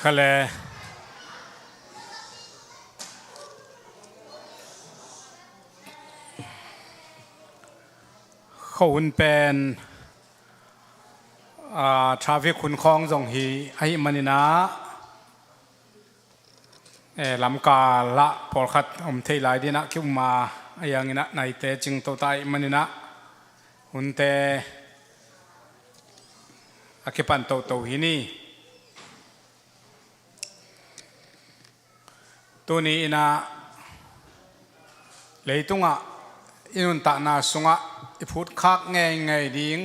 คะเลเขาหุ่นเป็นทราฟิกคุณคลองส่งฮีไอ้มันนี่นะลำกาละพอขัดอมเทลายดีนะคิวมาไอ้ยังนี้นะในเตจิงตัวใต้มันนี่นะหุ่นเตอคิปันโตหินี่ตัวนี้นะเลยตุงอ่ะอินุนตานาสุงอ่ะอิพุทธคักไงดิ้ง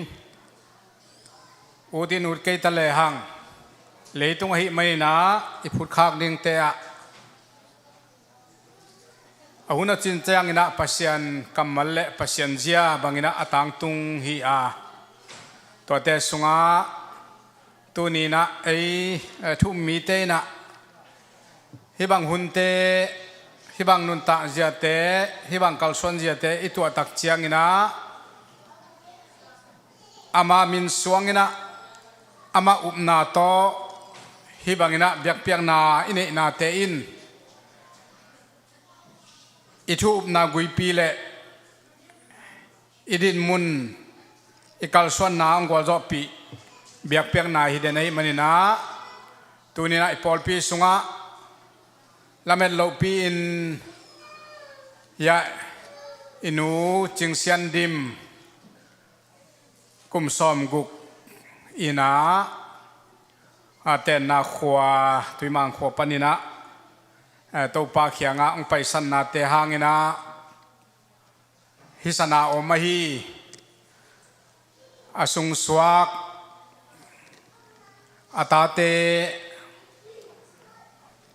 อุดินุดเกยตะเลหังเลยตุงหิไม่นะอิพุทธคักดิ้งเตะอาหุนจินเจียงนะปัสยันกัมมัลเลปัสยันเจียบางนะอตังตุงหิอาตัวเตสุงอ่ะตัวนี้นะไอ้ทุ่มมีเตนะฮิบังหุนเตฮิบังนุนตาเจียเตฮิบังกัลส่วนเจียเตอีตัวตักเจียงนะอามามินสวงนะอามาอุปนาโตฮิบังนะเบียกเปียงนาอินเนนาเตอินอิทูอุปนากุยปีเลอิดินมุนอิกัลส่วนนาองกวาจอปีเบียกเปียงนาฮิเดนัยมันนะตัวนี้นะอิปอลปีสุงะลาเมลโลปีอินยาอินูจิงเซียนดิมกุมซอมกุกอินาอาเตนาขวาตุยมังขวาปนินะตัวปาเขียงองไปสันนาเตหางินะฮิสนาอมหีอสุงสวากอาตาเต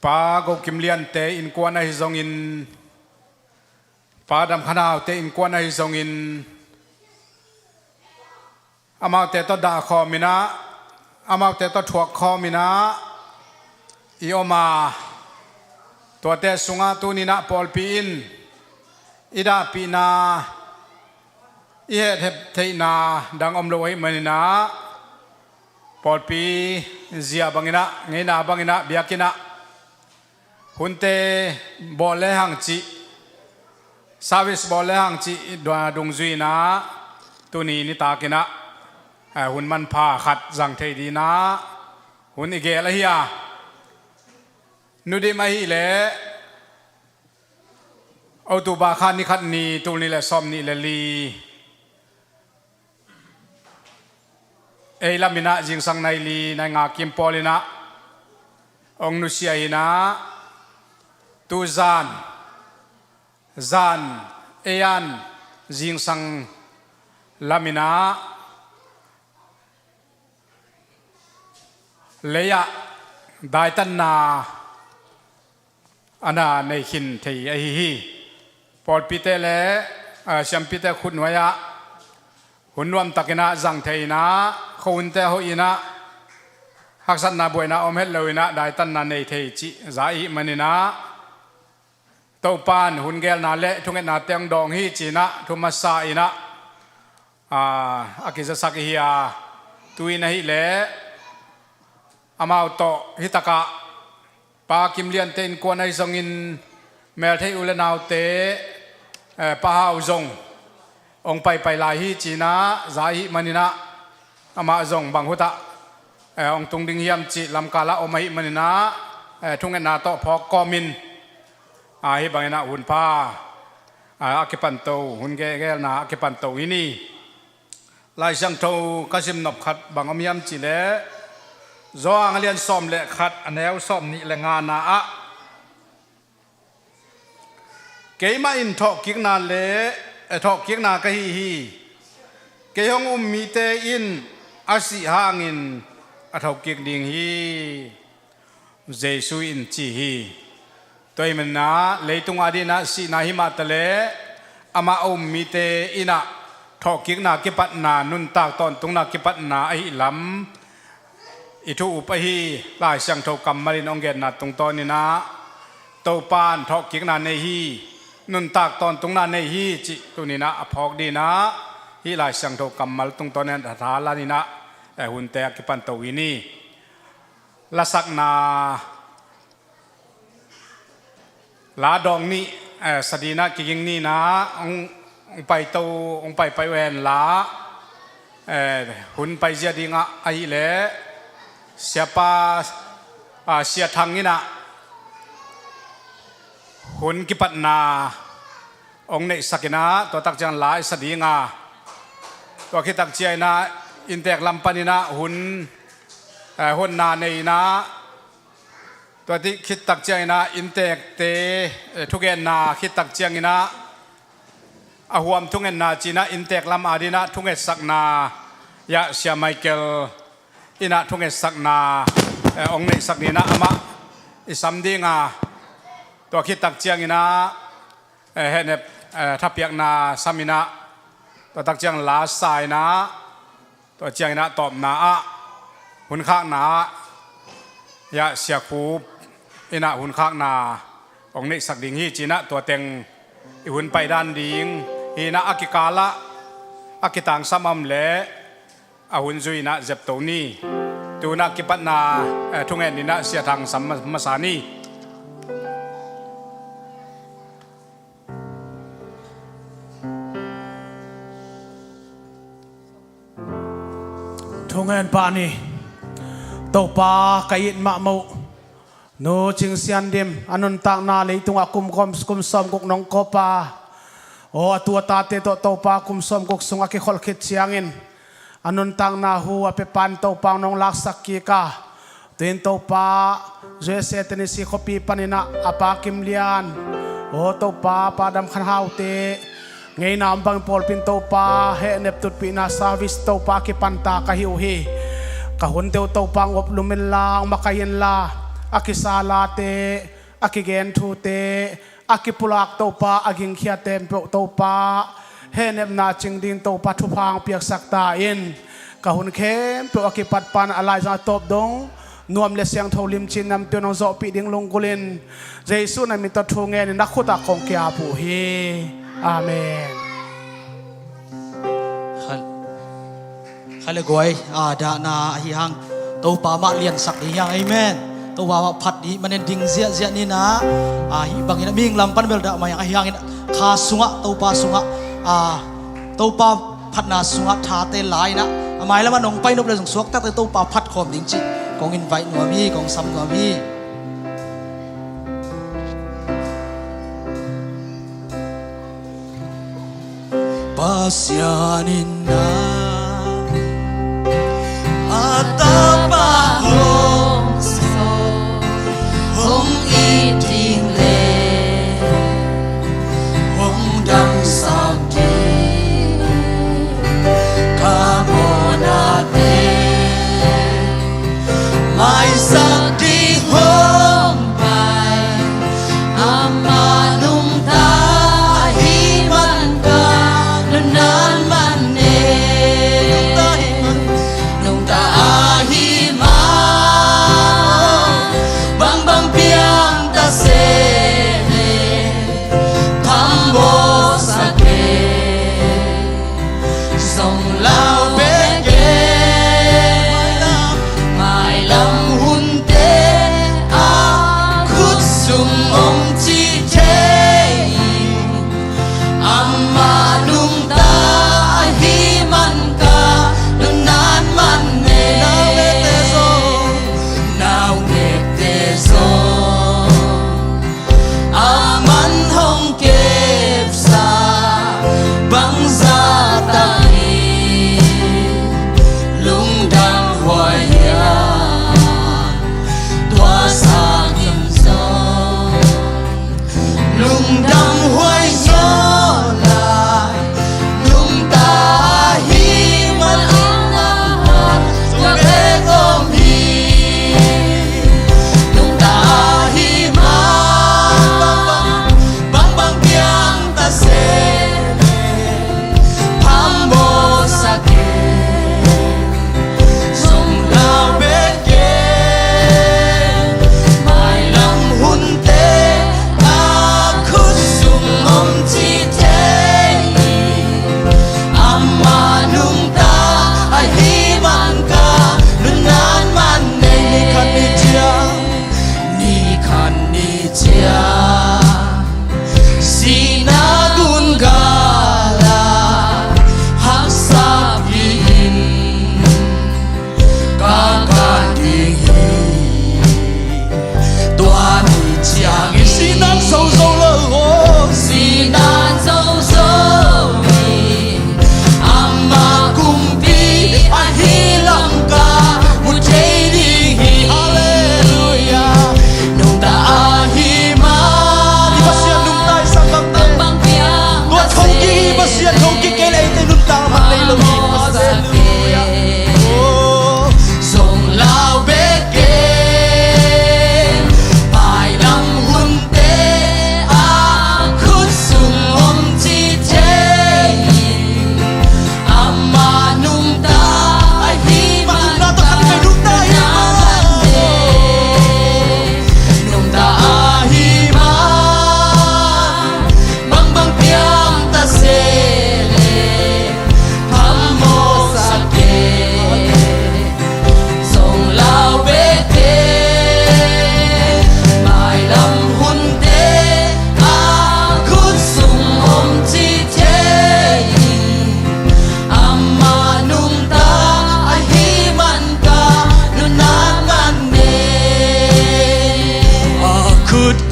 ปาโกกิมเลียนเตอินกวนไอซงอินปาดำขนาวเตอินกวนไอซงอินอามาเตตดาคอมินะอามาเตตถวกคอมินะอีโอมาตัวเตสุงาตูนินะปอลปีอินอิดาปีนาอิเฮเทเทนาดังอมโลหิมันนะปอลปีเซียบังอินะเงยนาบังอินะเบียกินะหุ่นเตบอลเลหังจีซาวิสบอลเลหังจีดงจุยนะตัวนี้นิตากินะหุ่นมันพาขัดจังเทดีนะหุ่นอีเกลเฮียนุดิมาฮิเลเอาตัวบาคานิขัดนีตัวนี้แหละซ้อมนี่แหละลีลามินะจิงสังในลีในงาคิมปอลินะองนุเซียหินะตูซานเอียนจิงสังลามินาเลียได้ตันนาอันน่ะในขินเทียฮีปอลปิเตเลชัมปิเตขุนวายะหุ่นรวมตะกินะจังเทียนะขุนเตหอินะหักสันนาบวยนะอมเฮลเลวินะได้ตันนาในเทียจิใจมันนี่นะตัวปานหุ่นเกลนาเละทุกเงนาเตียงดองฮีจีนะทุมาสาอินะอากิจสักฮิอาตุยนะฮิเละอามาโตฮิตากะปากิมเลียนเตนกวนไอซงอินเมลเทอุเลนาวเตปาฮาวซงองไปลายฮีจีนะใจมันนี่นะอามาซงบังหุตะองตุงดิงเฮียมจีลำกาละอมหิมันนี่นะทุกเงนาโตพอกอมินฮิบังนะหุ่นผ้าอาเกปันโตหุ่นแก่นาอาเกปันโตอินี่ลายช่างโตกัสิมนบขัดบังอมยามจีเล่จออังเลียนซ้อมเละขัดอันแนวซ้อมนี่แหละงานนาอะเกยมาอินทอกกิกนาเละทอกกิกนากะฮีเกยฮงมีเตอินอาศิหางินอทอกกิกดิงฮีเจสุอินจีฮีตัวมันนะเลยตุงอาดีนะสินาหิมาตะเลอามาอมมีเตอินะทอกิกนากิปัตนานุนตากตอนตุงนากิปัตนาไอลำอิทุอุปหิลายช่างทกัมมารินองเกนนาตรงตอนนี้นะตัวปานทอกิกนาในฮีนุนตากตอนตุงนาในฮีจิตัวนี้นะพอกดีนะฮีลายช่างทกัมมาตรงตอนนี้ฐานลานี่นะหุ่นเตกิปันโตวินี ละสักนาลาดองนี่สดีนะกิงนี่นะองไปโตองไปแวนลาหุ่นไปเจียดิงะไอเล่เสียปาเสียทางนี่นะหุ่นกิปัตนาองในสักนะตัวตักจังลายสดีงาตัวคิดตักเจียนะอินเตกลำปานินะหุ่นนาในนะตัวที่คิดตักเจียนะอินเตกเตทุกเอ็นนาคิดตักเจียงนะอาหวมทุกเอ็นนาจีนะอินเตกลำอาดินะทุกเอ็นสักนายาเสียไมเคิลอินะทุกเอ็นสักนาองในสักนี้นะอามาอิสัมดีงาตัวคิดตักเจียงนะเห็นทับเปียกนาสามินะตัวตักเจียงลาสายนะตัวเจียงนะตอบนาหุ่นข้างนายาเสียคูอินะหุ่นข้างนาองในสักดิ่งฮีจีนะตัวเต็งหุ่นไปด้านดิ่งฮีนะอากิกาละอากิตังสมัมเละหุ่นจุยนะเจ็บตัวนี้ตัวนักกิปัตนาทุกเอ็นนี่นะเสียทางสัมมาสานีทุกเงินปานี่ตัวปาไก่ยินมะมูโนจิงเซียนดิมอนุนตักนาเลยตุงอาคุมสอมกุกน้องกปาโอ้ตัวตาเตตัวปาคุมสอมกุกสุงอากิขอลคิดเสียงินอนุนตักนาหัวเปปันตัวปางน้องลักสักกีกาตัวอินตัวปาเจเซตนิสิขปีปันินะอาปากิมเลียนโอ้ตัวปาดำขันหาวเตไงนามบังปอลปินโตปาเฮเนปตุดปีนาซาวิสโตปากิปันตาคาฮิวฮีกะหุนเตวโตปังอบลุมินลางมาคายินลาอากิซาลาเตอากิเกนทูเตอากิปุลักโตปาอากิงเขียเตมเปโตปาเฮเนปนาจิงดินโตปาทุพังเปียกสักตาอินกะหุนเข้มเปอากิปัดปันอะไรจะตบดงนวมเลเสียงทอลิมชินนำตัวนองโซปีดิงลงกุลินเจสุนันมิตรทูเงนนักขุตะคงเกียปูฮีอาเมนขันกวยดานาฮิฮังตัวป่ามาเลียนสักฮิฮังอาเมนตัวว่าพัดนี้มันดิ่งเสียนี่นะฮิบังอินมิงลำปันเบลดามายังฮิฮังอินขาสุงะตัวป่าสุงะตัวป่าพัดนาสุงะท่าเตลายนะหมายแล้วมันนงไปนกเลยส่งสวกแต่ตัวป่าพัดคอมดิ่งจิกองอินไวหนัวมีกองซ้ำหนัวมีPasianina Atapa hong so hong iting le hong dang sakti kamonate mai sakti hong pai amanung ta hi man ka nan man ne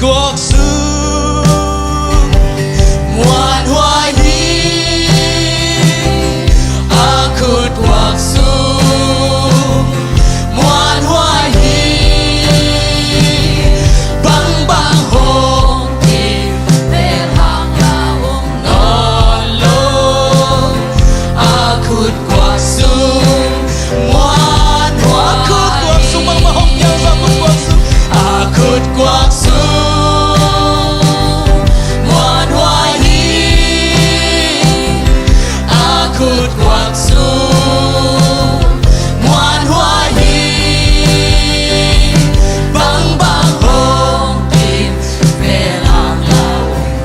cuộc sống ngoan hoài hi akut cuộc sống ngoan hoài hi băng băng hồn tim bên hàng là ôm non lông akut cuộc sống ngoan hoài akut cuộc sống băng băng hồn nhau ra cuộc sống akut cuộc sống ngoan hoài hi akut cuộc sống ngoan hoài hi băng băng hồn tim về làm lao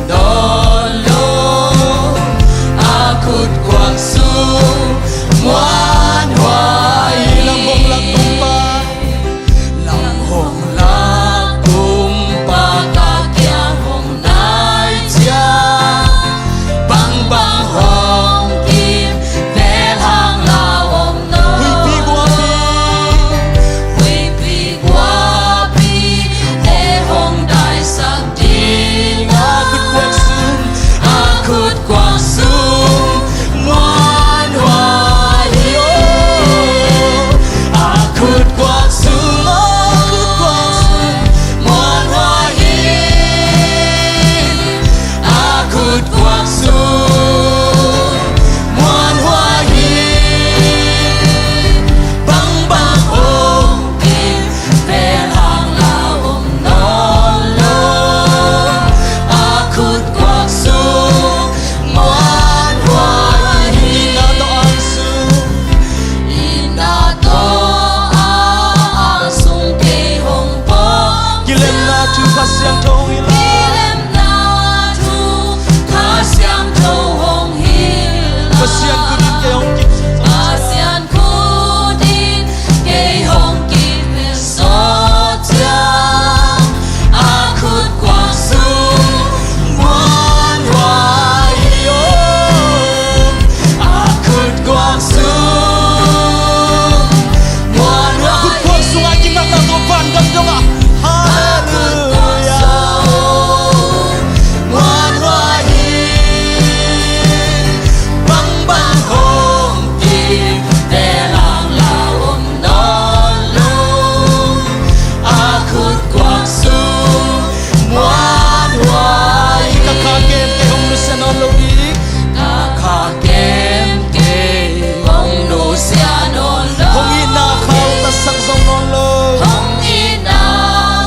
đón lối akut cuộc sống ngoan hoài lòng hồn lạc tung ba lòng hồn lạc tung ba ta kia hồn nai cha băng băng hồn tim về hàng lao ôm nỗi huy pi qua pi để hồn đại sắc đi akut cuộc sống ngoan hoài hi akut cuộc sống ngoan hoài hi akut cuộc sống ngoan hoài hi băng băng ôm tim về hàng lao ôm non lông akut cuộc sống ngoan hoài hi ina to ang sung ke hong po kilem na tu kasyang thong kilem na tu kasyang thong hong hil kasyang kudin ke hong kip kasyang kudin ke hong kip so chang akut cuộc sống ngoan hoài hi akut cuộc sống ngoan hoài hi akut cuộc sống aking nagtatupan gamdong hallelujah ngoan hoài hi băng băng hồn tim để lang lao ôm non lung akut cuộc sống ngoan hoài hi kakakem ke hong nu sa non lo di kakakem ke hong nu sa non lo hong ina khao ta sang song non lo hong ina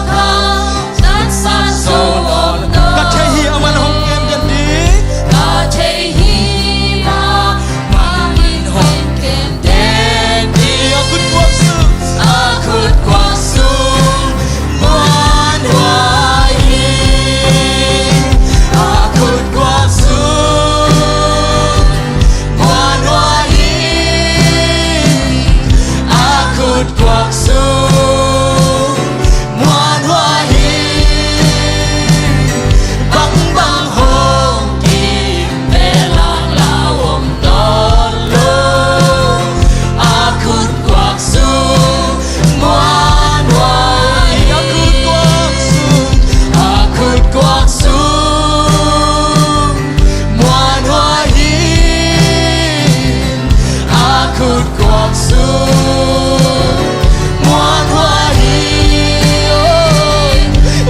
khao ta sang song non lo ka thei hi aman hong kem jan di ka thei hi ma in hong kem den di akut cuộc sống ngoan hoài hi akut cuộc sống ngoan hoài hi akut cuộc sống ngoan hoài hi băng băng hồn tim về lang lao ôm non lông akut cuộc sống ngoan hoài hi akut cuộc sống ngoan hoài hi akut cuộc sống ngoan hoài hi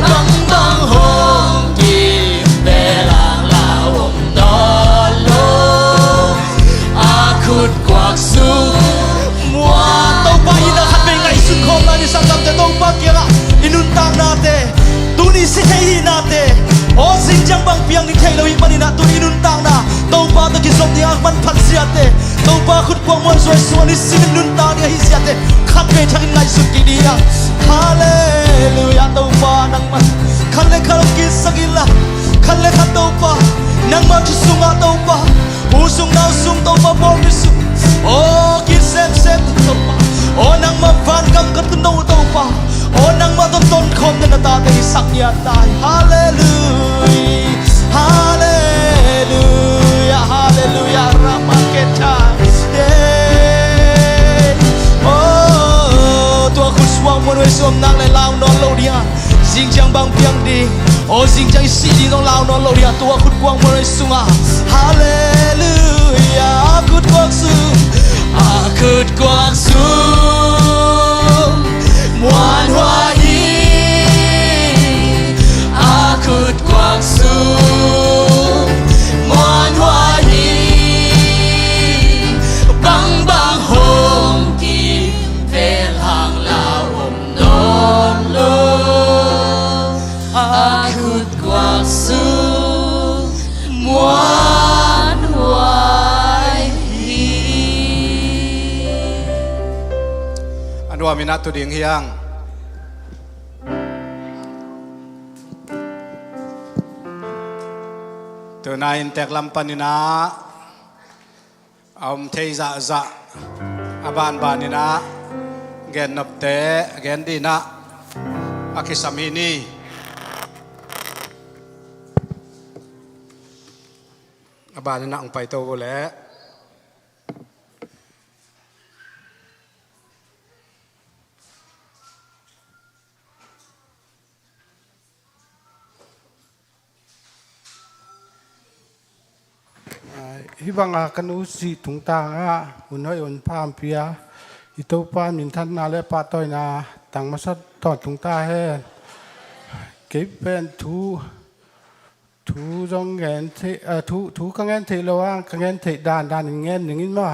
băng băng hồn tim về lang lao ôm non lông akut cuộc sống ngoan tàu ba ina hat be ngai sun khom na ni sang tam te tàu ba kia inun tang na te tu ni si thei na te o sing jang bang piang ni thei lo hi mani na tu inun tang na tàu ba ta ki som ni ang man phat sia te tàu ba khut kwang mon soi suan ni sim nun tang ni hi sia te khat be thang ngai sun ki dia hallelujah tàu ba nang man khan le khal ki sagila khan le khat tàu ba nang ma chu sunga tàu ba u sung nau sung tàu ba bom ni su o ki sem sem tàu ba o nang ma van kam kat no tàu ba o nang ma ton ton khom na ta te sak ya tai hallelujah hallelujah hallelujah ramaketa yeah oh tua khus wang mon we som nang le lao non lo dia sing chang bang piang di โอ้สิ่งใจสีดีต้องเล่านอนเราเรียตัวขุดกวางบริสุทธิ์ฮาเลลูยาขุดกวางสูงขุดกวางสูงมวนหัวฮีขุดกวางสูงมวนหัวฮีบังบังโฮมกีเพลห่างลาวอมนอนลงขุดกวางสูงมวนหัวฮีอันว่ามีนัดตัวเดียงเฮียงตัวนายแตกลำปันินาเอาเทจะจะอาบานบานินาเกนนับเตะเกนดีนะอาคิสามีนีอาบานนินาองไปโตแล้วฮิบังอากันอุสิถุงตางอ่ะหุ่นห้อยอุ่นพามเปียอิโตปามินทันนาเลปาต้อยนาต่างมาสัดตอดถุงตาให้เก็บเป็นทูจงเงินเททูกังเงินเทระว่างกังเงินเทด่านเงินอย่างนี้มา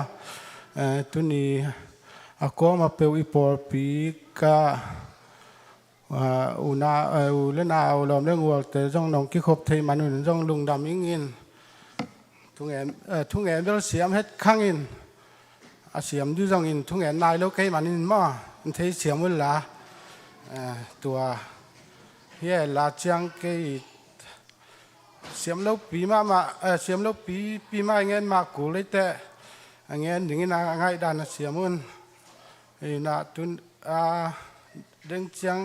ตัวนี้อาก็มาเปลวอีปอปีกาอุณาเล่นเอาลมเรื่องวัวแต่จงน้องกี่ขบเทมันหุ่นจงลุงดำยิ่งยินทุ่งแอนเราเสียมเฮ็ดข้างอินเสียมดูจังอินทุ่งแอนนายแล้วใครมันอินมาอินเทเสียมเวลาตัวเฮียลาจังเกยเสียมแล้วปีมาเสียมแล้วปีมาเงี้ยมากูเลยแต่เงี้ยอย่างนี้นะง่ายด้านเสียมมันน่ะตุนเด้งจัง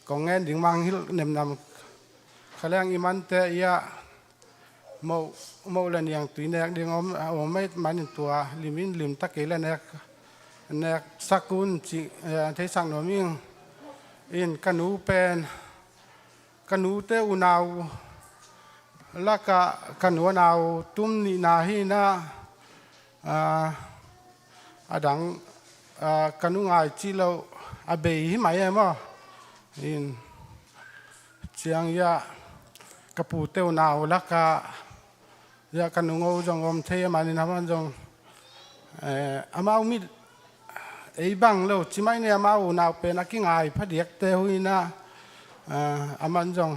กองเงี้ยถึงมังฮิลเนมนำขลังอิมันแต่ยาโมเลนยังตุยเนกดึงไม่มันตัวลิมตะเกลเนกสักกุนจีเทสังโนมิงอินกันูเป็นกันูเตอุนาวลักกันูนาวตุ้มนีนาฮีนาดังกันูง่ายจีเราเบยไหมเอ็มอินเจียงยากระปูเตวนาวลักยากันนุ่งเอาจงอมเทียมันนี่นะมันจงอามาอุมิไอ้บังเราจิไม่เนี่ยมาอุนาวเป็นนักกิ้งไอพระเดียกเตหุยนะอามันจง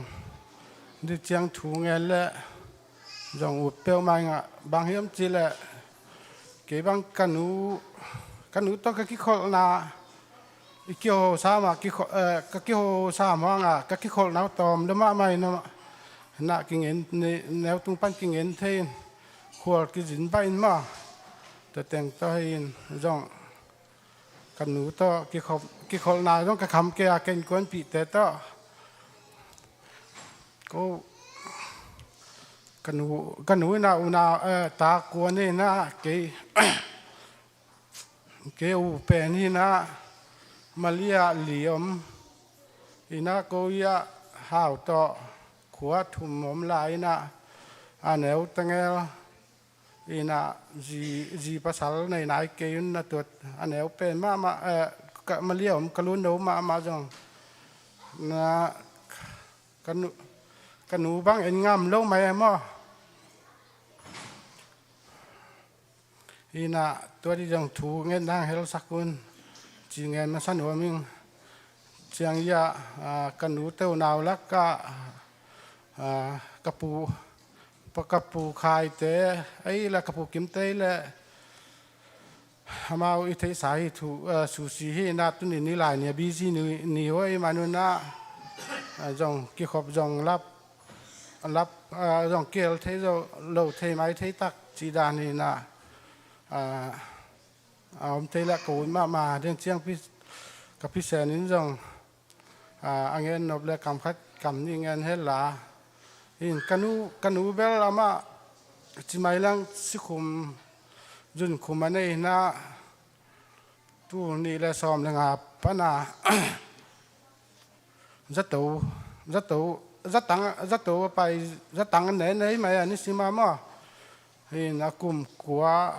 ดิเจียงถูเงี้ยแหละจงอุดเปลวมันอ่ะบางเฮียมจีแหละเก็บบังกันนุ่ต้องกิขอนาอีกเกี่ยวสามกิขก็เกี่ยวสามว่างอ่ะก็กิขอน้ำตอมแล้วมาไม่เนาะนักกินเงินแนวตุ้งปั้นกินเงินเทนขวดกินสินไปมาแต่แต่งตัวให้จงกันหนูต่อกิขอนาต้องกระคำแก่เกินกวนปีแต่ต่อก็กันหนูน่ะอุณาตากวนนี่นะเกอูเป็นนี่นะมาเลียเหลี่ยมอีน่าโกยะห่าวต่อขวดถุ่มหอมลายนะอันเอวตั้งเอวอีน่ะจีภาษาในไหนเกี่ยนนะตัวอันเอวเป็นมาเลี้ยวกระลุนเดามาจังนะกันหนูบางเอ็นงามเล่าไหมมั่งอีน่ะตัวที่จังถูเงินดังให้เราสักคนจีเงินมาสั่นหัวมิงเจียงยากันหนูเต้านาวลักกะกระปูคายเตะไอ้ละกระปูกิมเตะละมาอิทธิสายถูสุสีให้นาตุนี่ลายเนี่ยบีซีนี่ว่าไอ้มานุน่าจงกี่ขอบจงรับจงเกลเทโลเทไม้เทตักจีดานี่นะเอาเทละกูมาเรื่องเชียงพิกับพิเศษนิดจงอันเงินนบเลยกำนี่เงินให้ละอินกันนูเบลอามาจิไม่ลังสิคุมจุนคุมมันนี่นะตัวนี่แหละซ้อมเลยงาปนาจัตโต rất tổ bài rất tăng nấy nấy mà anh xin mà thì là cùng của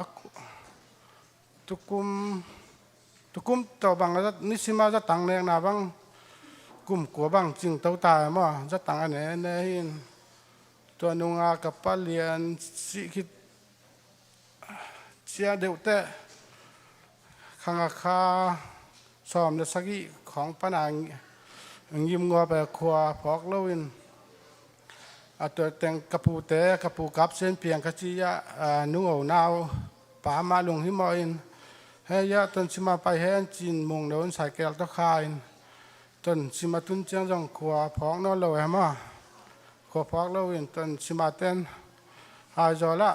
tukum tàu bằng rất nisima rất tăng nè nào bằng cùng của bằng chừng tàu tài mà rất tăng anh này nàyตัวนุ่งอากับปะเลียนสิคิดเชียเดียวแต่ขังอาคาซ้อมในสักกี่ของปนางยิมงัวไปครัวพอกเลวินตัวแต่งกระปูเตะกระปูกับเส้นเพียงกะจียะนุ่งเอาหนาวป่ามาลงหิมอินเฮียต้นชิมาไปเฮนจีนมุงโดนใส่แก้วตะคายต้นชิมาตุนเจียงจงครัวพอกนอนเลยมาขอพักแล้ววินตันชิมาเต้นอาจจะละ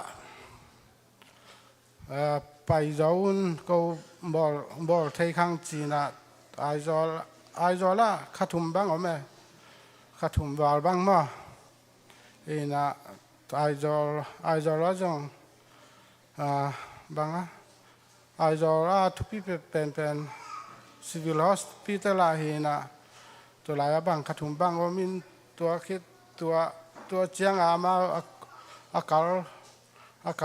ไปเจ้าอุ่นก็บอลเทขังจีน่ะอาจจะละขัดถุมบ้างหรือไม่ขัดถุมบอลบ้างมั้งอีน่ะอาจจะละจังบ้างอ่ะอาจจะละทุกปีเป็นcivil hospital ละเห็นน่ะตัวหลายบ้างขัดถุมบ้างว่ามินตัวคิดตัวเจียงอามาอาก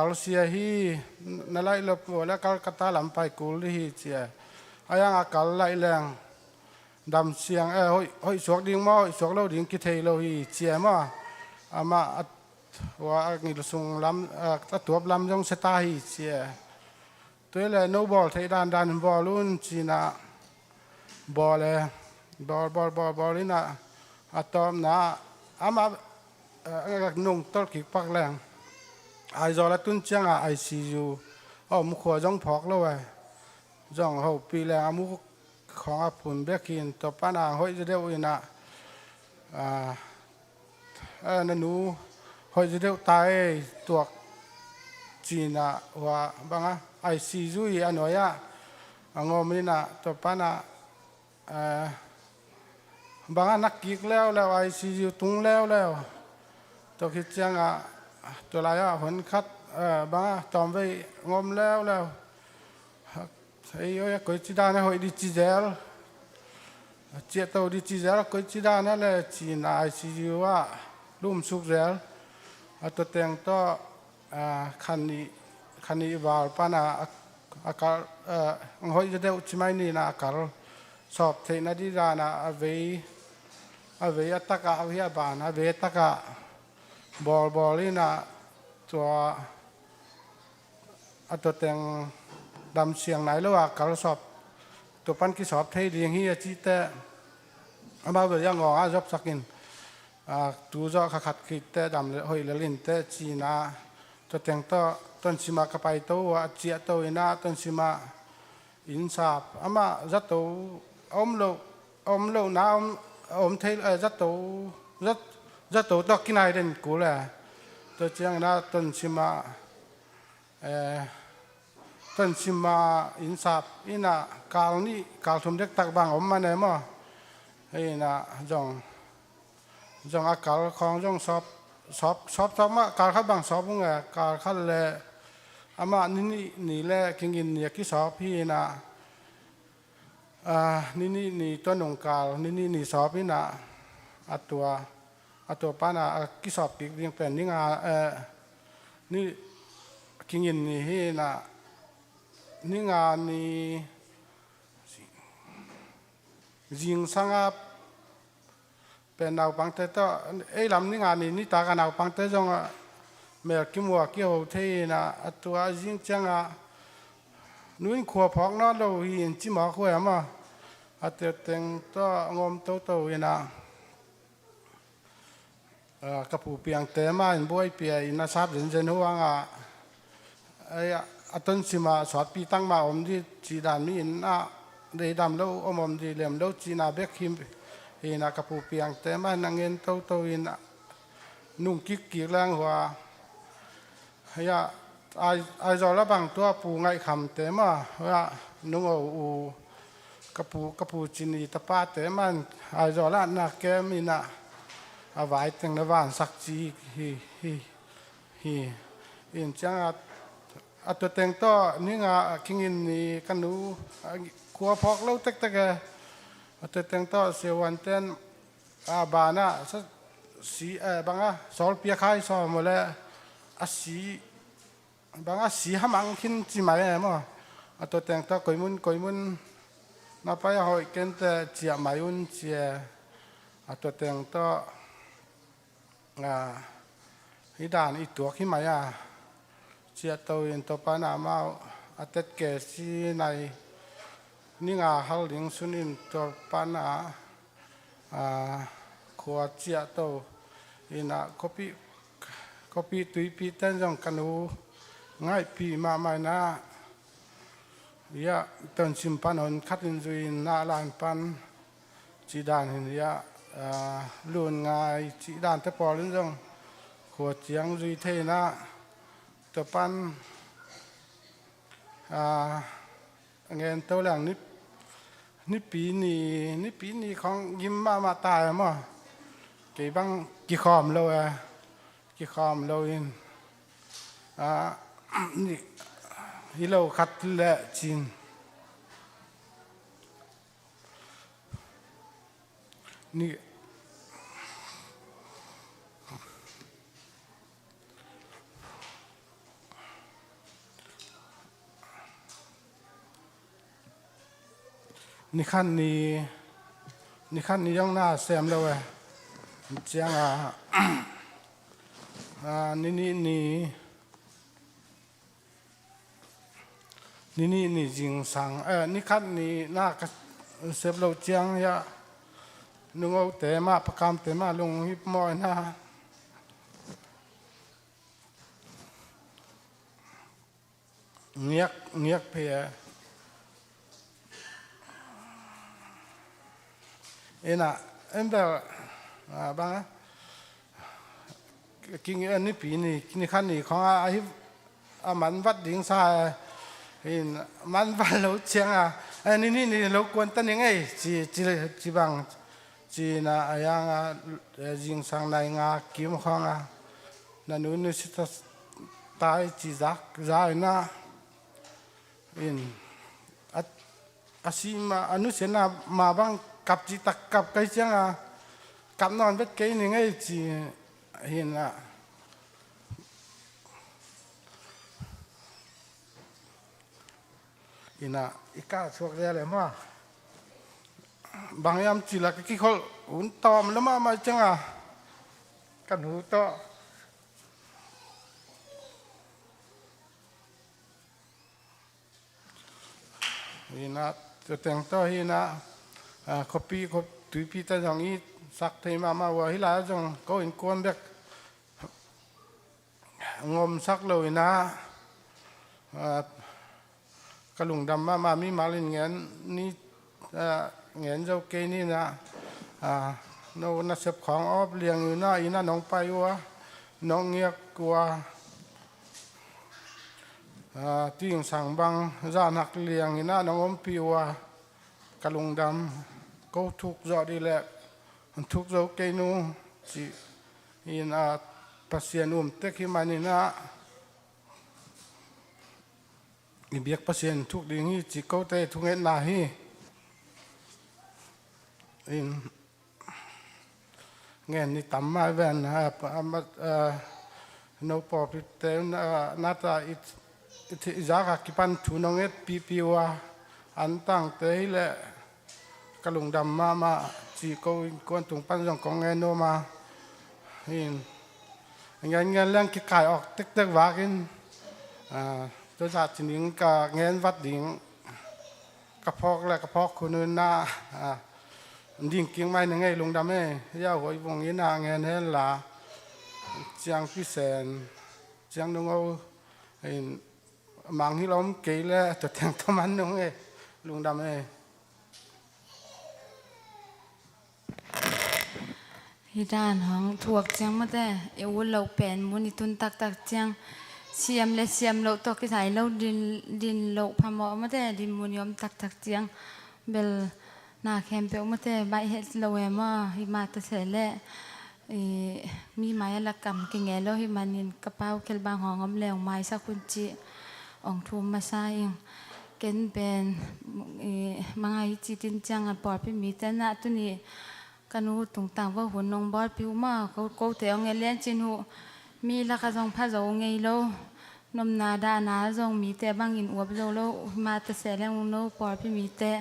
าลเสียฮีนั่นไล่ลบแล้วก็กตาลำไปกูลฮีเจียอายังอากาลไล่แรงดำเสียงเฮ้ยสวกดิ่งมาสวกเราดิ่งกิเทเราฮีเจียมาอามาว่างิลสุงลำตัวลำจงสตาฮีเจียตัวเลยโนบอลไทยดันบอลลุ่นจีน่าบอลเลยบอลนี่น่ะอะตอมน่ะอามานุ่งตอลกิกปักแรงไอจอละตุนเชียงไอซียูมุขวจงพอกแล้วไว้จงเขาปีแรงมุขของอาปุ่นเบกินตัวป้านาห้อยจะเดียวอินะนั่นหนูห้อยจะเดียวตายตัวจีน่ะว่าบังไอซียูอันน้อยงอมันน่ะตัวป้านาบางนักกิกแล้วไอซียูตุงแล้วตัวคิดจังตัวลายผลคัดบางตอมไปงอมแล้วไอ้ยก็จีดานะหอยดิจิเซลเจ้าตัวดิจิเซลก็จีดานะเลยจีนไอซียูว่าลุ่มสุกเซลตัวเตียงตัวคันนี้วาลปานาอากาศหอยจะเดียวชิไม่นี่นะอากาศสอบเทนดีดานะเวตะกะเวียบานะเวตะกะบอลนี่นะตัวเตียงดำเสียงไหนแล้วว่าการสอบตัวปั้นกี่สอบเทเรียงเฮียจีแต่มาเวลยังงอจบสักินตัวจอขัดขีดแต่ดำเลยหอยลินแต่จีน่าตัวเตียงต้นชิมากระไปตัวเจียตัวอินาต้นชิมาอินสาบมาจัดตัวอมโลน้ำเทจัดตัวตอกกินไอเดนกูเลยตัวเจียงน่าต้นชิมาอินสาบอินะกาลนี่กาลทุมเด็กตักบางอมมาเนี่ยมั้งเฮ้ยนะจงอากาศของจงสอบมากาลข้าบางสอบมึงกาลข้าเลยอามานี่แหละกินเนี่ยกี่สอบพี่นะนี่ตัวหนุ่มกาลนี่สอบพี่นะตัวป้านะกี่สอบปีกเรียงเป็นนี่งานี่กินนี่ให้นะนี่งานนี่ยิงสังอาเป็นเอาปังเตต้อลำนี่งานนี่ตากันเอาปังเตจงเมื่อกิมัวเกี่ยวเทนะตัวยิงจังนู้นขัวพอกนอเราเห็นจิหมอขัวมาเตียเต็งตัวงมโตนะกระปูเปียงเตมาอินบวยเปียอินทรัพย์เจนหัวต้นสิมาสอดปีตั้งมาอมที่จีดานมีอินได้ดำแล้วอมที่เหลี่ยมแล้วจีนาเบกคิมอินกระปูเปียงเตมานังเงินโตอินนุ่งกิ๊กแรงหัวไอจอละบางตัวปูไงคำเตมาว่านุ่งเอากระปูจีนีตะป้าเตมันไอจอละนักแกมีนะเอาไว้ตั้งในบ้านสักจีฮีอินจังตัวเต็งต่อนี่งาคิงอินนี่กันนูขัวพอกเล่าเต็กตัวเต็งต่อเสียวันเต้นบานะ สีบางอ่ะสอลเปียคายสอหมดแล้วอ่ะสีบางอ่ะสีห้ามังขึ้นจีไหมมั้งอ่ะตัวแต่งตัวกอยมุนนับไปหอยกันแต่เจียมายุนเจียอ่ะตัวแต่งตัวฮิดานอีตัวขึ้นมาอ่ะเจียตัวอินตัวปานามาอาเต็ดเกสีในนี่งาฮัลลิงสุนินตัวปานาขวดเจียตัวอินะคอปีตุยปีเต้นจังกันหูง่ายปีมาไม่นะยะตอนชิมปันหนคัดอินจุยนาลานปันจีดานเห็นยะลุนง่ายจีดานเทปอลินจังขวดเจียงจุยเทนะตัวปันเงินตัวหลังนี่ปีนี้ของยิ้มมาตายมั้งกี่บังกี่คอมเรากี่คอมเราอินนี่ฮิโลคัดและจีนนี่นี่ขั้นนี้ยังน่าแซมแล้วเจียงนี่จริงสังนี่ขั้นนี้น่าเซฟเราเจียงยะนุ่งเอาแต่มาประกำแต่มาลงฮิปมอยนะเงียกเพียเอ็น่ะแบบบางกินอันนี้ปีนี่ขั้นนี้ของมันวัดดิ่งสายมันวัดเราเชียงนี่เราควรตั้งยังไงจีบางจีน่ะยังจิงสังในงากิมของนั่นนู่นสิตายจีจักใจนะอาชีมาอนุเสนามาบางกับจีตักกับไก่เชียงกับนอนเวทไก่นี่ไงจีเห็นอีกาสวกเรียเลยมั้งบางยามจีละกี่คนอุ่นตอมแล้วมาจังกันหูต่อจะแต่งต่อคอปีตุยปีแต่อย่างนี้สักทีมาว่าฮิลาจังก็อินกวนเด็กงมสักเลยกระลุงดำมามีมาลินเงี้ยนี่เงี้ยเจ้าเกนี่นะโน่นเสพของออบเลี้ยงอยู่อีน้องไปวะน้องเงียกกลัวที่ยังสั่งบางจานักเลี้ยงน้องอมปีวะกระลุงดำก็ทุกจอดีแหละทุกเจ้าเกนูจีปัสเซียนุ่มเต็กขึ้นมานี่เบียกปัสเซียนทุกดิ่งที่จีเขาเตะทุกเงินนาฮีเงินนี่ต่ำมาแวนโนปอพิเตนาตาอิทจากกิปันทุนงเอ็ดปีวะอันตั้งเตยแหละกระลุงดำมาจีเขากวนตุงปันจงของเงินโนมาเงินเรื่องกิจการออกเต็กว่ากินตัวจัดจริงกับเงินวัดดิ่งกระพอกและกระพอกคนอื่นน่าดิ่งกิ่งไม้หนึ่งไงลุงดำย่าหัววงนี้นาเงินเห็นละเจียงพิเศษเจียงนุ่งเอามังที่ล้มเกยแล้วจะแต่งทำมันนุ่งลุงดำฮิดานห้องถวกเจียงมาแต่วุ้นเราเป็นมุนิตุนตักเจียงเสียมเราตอกที่ไหนเราดินเราพามอมาแต่ดินมุนิยมตักเจียงเบลนาแคมเปลมาแต่ใบเห็ดเรามาหิมาตะเสละมีไม้ละกำกิงแงแล้วหิมานินกระเป๋าเคลบางห้องอมแล้วไม้สักคุณจีองทุ่มมาใส่เกินเป็นมังไอจีตินจังปอดพี่มีแต่หน้าตัวนี้ก กันหูตุงต่างว่าหุ่นนองบอดผิวมาเขาเถียงเงเลี้ยนจินหูมีละกะจงพะโจงไงโลนมนาดานาจงมีแต่บางอินอวบโลโลมาแต่เสแล้วโลปอดพี่มีแต่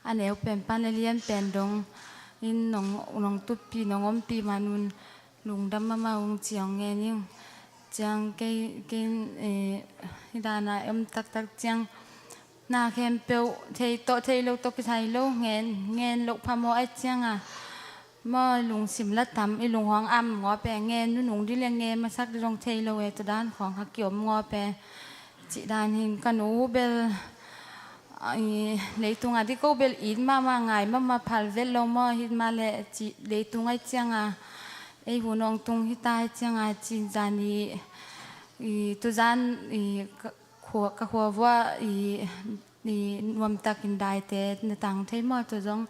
อันเอวเป็นปันเลี้ยนเป็นดงอินน้องตุ๊ปีน้องอมปีมานุนลุงดำมาองเจียงเงี้ยยิ่งจังเกฮิดานาตักจังนาเข้มเปียวเทโตเทโลโตกิไทโลเงินลูกพามอไอจังมอลุงสิมละตำไอลุงหองงอแปงเงินนุ่งที่เลี้ยงเงินมาสักลงเทโลเอตด้านของฮักเกี่ยวงอแปจิดานหินกันอูเบลเลยตุงที่ก็เบลอินมาไงมาพัลเวลโลมอฮิตมาเลยจิเลยตุงไอจังไอหัวนองตุงฮิตาจังจินจานีตุจานขัวว่านวมตักินได้แต่ในต่างเทมอตัวจง